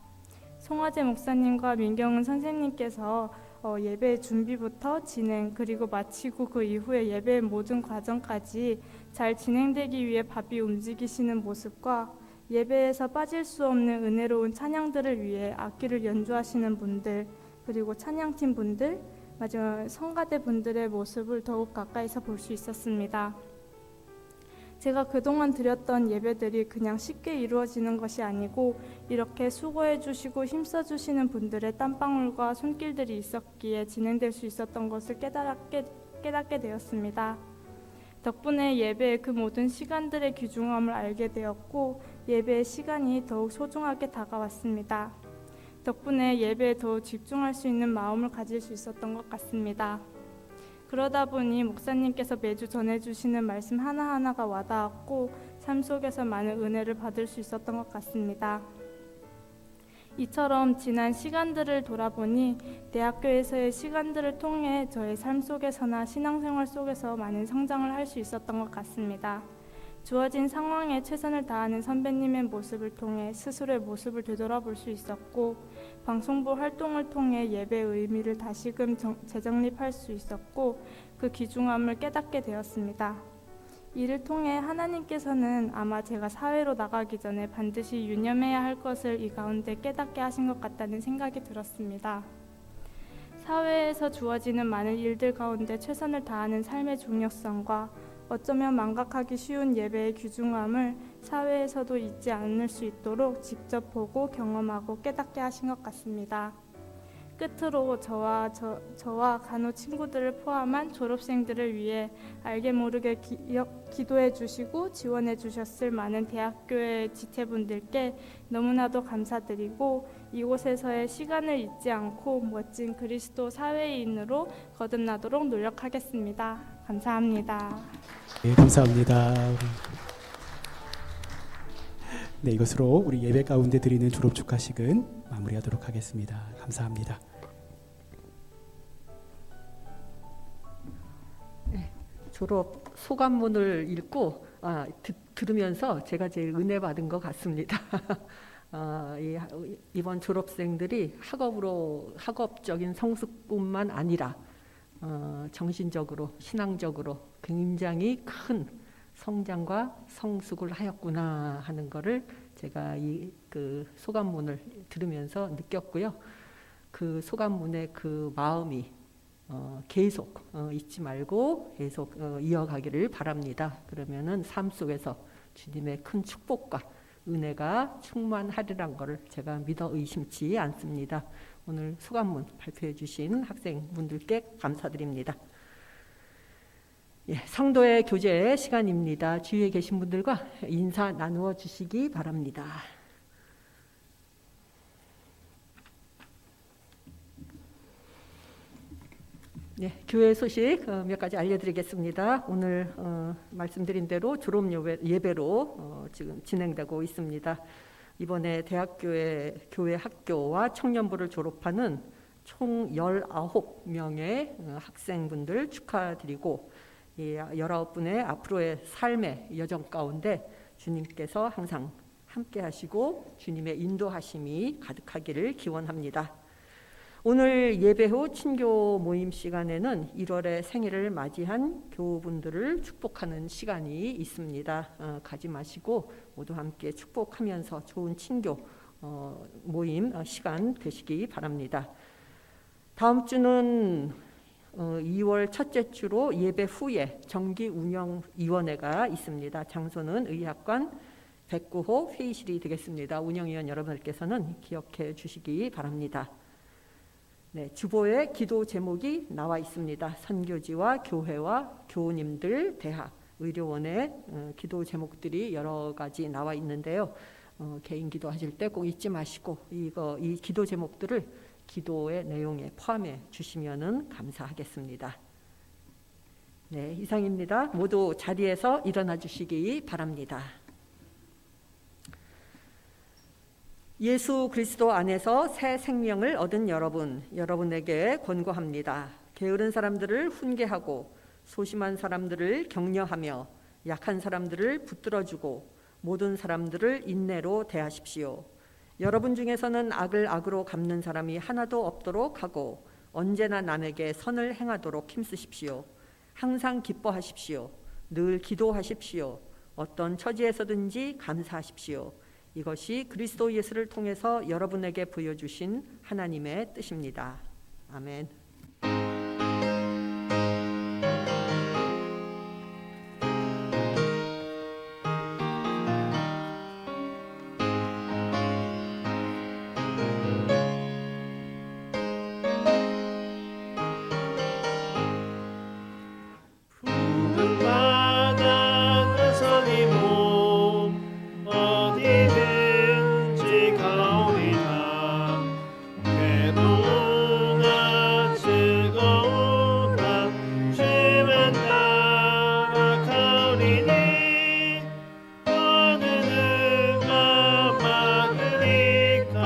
송하재 목사님과 민경은 선생님께서 예배 준비부터 진행 그리고 마치고 그 이후에 예배의 모든 과정까지 잘 진행되기 위해 바삐 움직이시는 모습과 예배에서 빠질 수 없는 은혜로운 찬양들을 위해 악기를 연주하시는 분들 그리고 찬양팀 분들 마지막 성가대 분들의 모습을 더욱 가까이서 볼 수 있었습니다. 제가 그동안 드렸던 예배들이 그냥 쉽게 이루어지는 것이 아니고 이렇게 수고해 주시고 힘써 주시는 분들의 땀방울과 손길들이 있었기에 진행될 수 있었던 것을 깨닫게 되었습니다. 덕분에 예배의 그 모든 시간들의 귀중함을 알게 되었고 예배의 시간이 더욱 소중하게 다가왔습니다. 덕분에 예배에 더 집중할 수 있는 마음을 가질 수 있었던 것 같습니다. 그러다 보니 목사님께서 매주 전해주시는 말씀 하나하나가 와닿았고 삶 속에서 많은 은혜를 받을 수 있었던 것 같습니다. 이처럼 지난 시간들을 돌아보니 대학교에서의 시간들을 통해 저의 삶 속에서나 신앙생활 속에서 많은 성장을 할 수 있었던 것 같습니다. 주어진 상황에 최선을 다하는 선배님의 모습을 통해 스스로의 모습을 되돌아볼 수 있었고 방송부 활동을 통해 예배의 의미를 다시금 재정립할 수 있었고 그 귀중함을 깨닫게 되었습니다. 이를 통해 하나님께서는 아마 제가 사회로 나가기 전에 반드시 유념해야 할 것을 이 가운데 깨닫게 하신 것 같다는 생각이 들었습니다. 사회에서 주어지는 많은 일들 가운데 최선을 다하는 삶의 중요성과 어쩌면 망각하기 쉬운 예배의 귀중함을 사회에서도 잊지 않을 수 있도록 직접 보고 경험하고 깨닫게 하신 것 같습니다. 끝으로 저와 간호 친구들을 포함한 졸업생들을 위해 알게 모르게 기도해 주시고 지원해 주셨을 많은 대학교의 지체분들께 너무나도 감사드리고 이곳에서의 시간을 잊지 않고 멋진 그리스도 사회인으로 거듭나도록 노력하겠습니다. 감사합니다. 네, 감사합니다. 네, 이것으로 우리 예배 가운데 드리는 졸업 축하식은 마무리하도록 하겠습니다. 감사합니다. 네, 졸업 소감문을 읽고 들으면서 제가 제일 은혜 받은 것 같습니다. 이번 졸업생들이 학업적인 성숙뿐만 아니라 정신적으로 신앙적으로 굉장히 큰 성장과 성숙을 하였구나 하는 것을 제가 그 소감문을 들으면서 느꼈고요. 그 소감문의 그 마음이 계속 잊지 말고 계속 이어가기를 바랍니다. 그러면은 삶 속에서 주님의 큰 축복과 은혜가 충만하리란 것을 제가 믿어 의심치 않습니다. 오늘 소감문 발표해 주신 학생분들께 감사드립니다. 성도의 교제 시간입니다. 주위에 계신 분들과 인사 나누어 주시기 바랍니다. 교회 소식 몇 가지 알려드리겠습니다. 오늘 말씀드린 대로 졸업 예배로 지금 진행되고 있습니다. 이번에 교회 학교와 청년부를 졸업하는 총 19명의 학생분들 축하드리고 19분의 앞으로의 삶의 여정 가운데 주님께서 항상 함께 하시고 주님의 인도하심이 가득하기를 기원합니다. 오늘 예배 후 친교 모임 시간에는 1월의 생일을 맞이한 교우분들을 축복하는 시간이 있습니다. 가지 마시고 모두 함께 축복하면서 좋은 친교 모임 시간 되시기 바랍니다. 다음 주는 2월 첫째 주로 예배 후에 정기운영위원회가 있습니다. 장소는 의학관 109호 회의실이 되겠습니다. 운영위원 여러분들께서는 기억해 주시기 바랍니다. 네, 주보에 기도 제목이 나와 있습니다. 선교지와 교회와 교우님들, 대학, 의료원의 기도 제목들이 여러 가지 나와 있는데요. 개인 기도하실 때 꼭 잊지 마시고 이 기도 제목들을 기도의 내용에 포함해 주시면 감사하겠습니다. 네, 이상입니다. 모두 자리에서 일어나 주시기 바랍니다. 예수 그리스도 안에서 새 생명을 얻은 여러분에게 권고합니다. 게으른 사람들을 훈계하고 소심한 사람들을 격려하며 약한 사람들을 붙들어주고 모든 사람들을 인내로 대하십시오. 여러분 중에서는 악을 악으로 갚는 사람이 하나도 없도록 하고 언제나 남에게 선을 행하도록 힘쓰십시오. 항상 기뻐하십시오. 늘 기도하십시오. 어떤 처지에서든지 감사하십시오. 이것이 그리스도 예수를 통해서 여러분에게 보여주신 하나님의 뜻입니다. 아멘. 푸른 바다 나선이 몸 어디든지 가오리다. 괴로우나 즐거우나 주만 따라 가오리니 어느 누가 막으리까.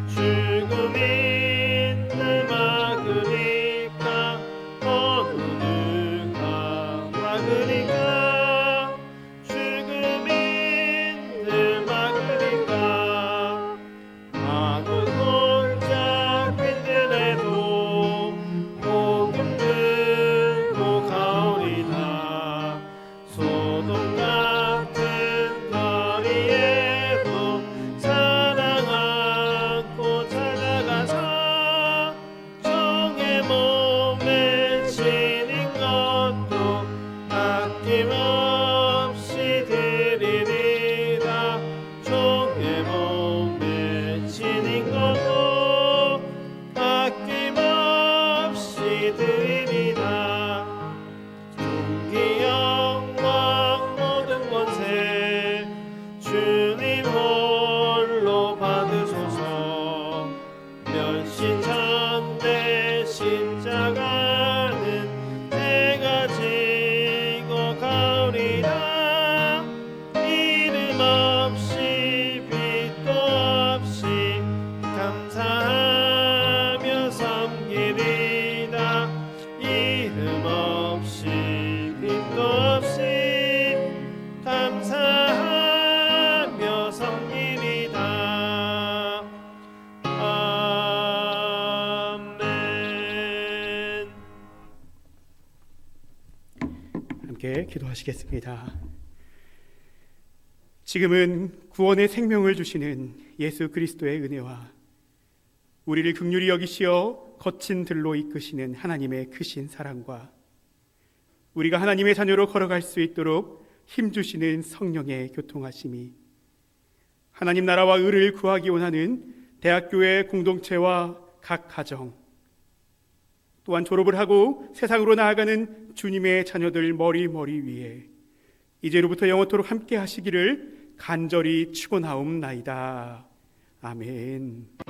죽음 있는 막으리까. 어느 누가 막으리까. 죽음 있는 막으리까. 아무 골짝 빈들에도 복음 들고 가오리다. 소돔 같은 거리에도 사랑 안고 찾아가서 종의 몸에 지닌 것도 아낌없이 드리리라. 종의 몸에 지닌 것도 아낌없이 드리리라. 존귀 영광 모든 권세 주님 홀로 받으소서. 멸시천대 십자가는 내가 지고 가오리라. 이름 없이 빛도 없이 감사하며 섬기리라. 이름 없이 빛도 없이 감사하며 섬기리다. 아멘. 함께 기도하시겠습니다. 지금은 구원의 생명을 주시는 예수 그리스도의 은혜와 우리를 긍휼히 여기시어 거친 들로 이끄시는 하나님의 크신 사랑과 우리가 하나님의 자녀로 걸어갈 수 있도록 힘주시는 성령의 교통하심이 하나님 나라와 의를 구하기 원하는 대학교의 공동체와 각 가정, 또한 졸업을 하고 세상으로 나아가는 주님의 자녀들 머리 위에 이제로부터 영원토록 함께 하시기를 간절히 축원하옵나이다. 아멘.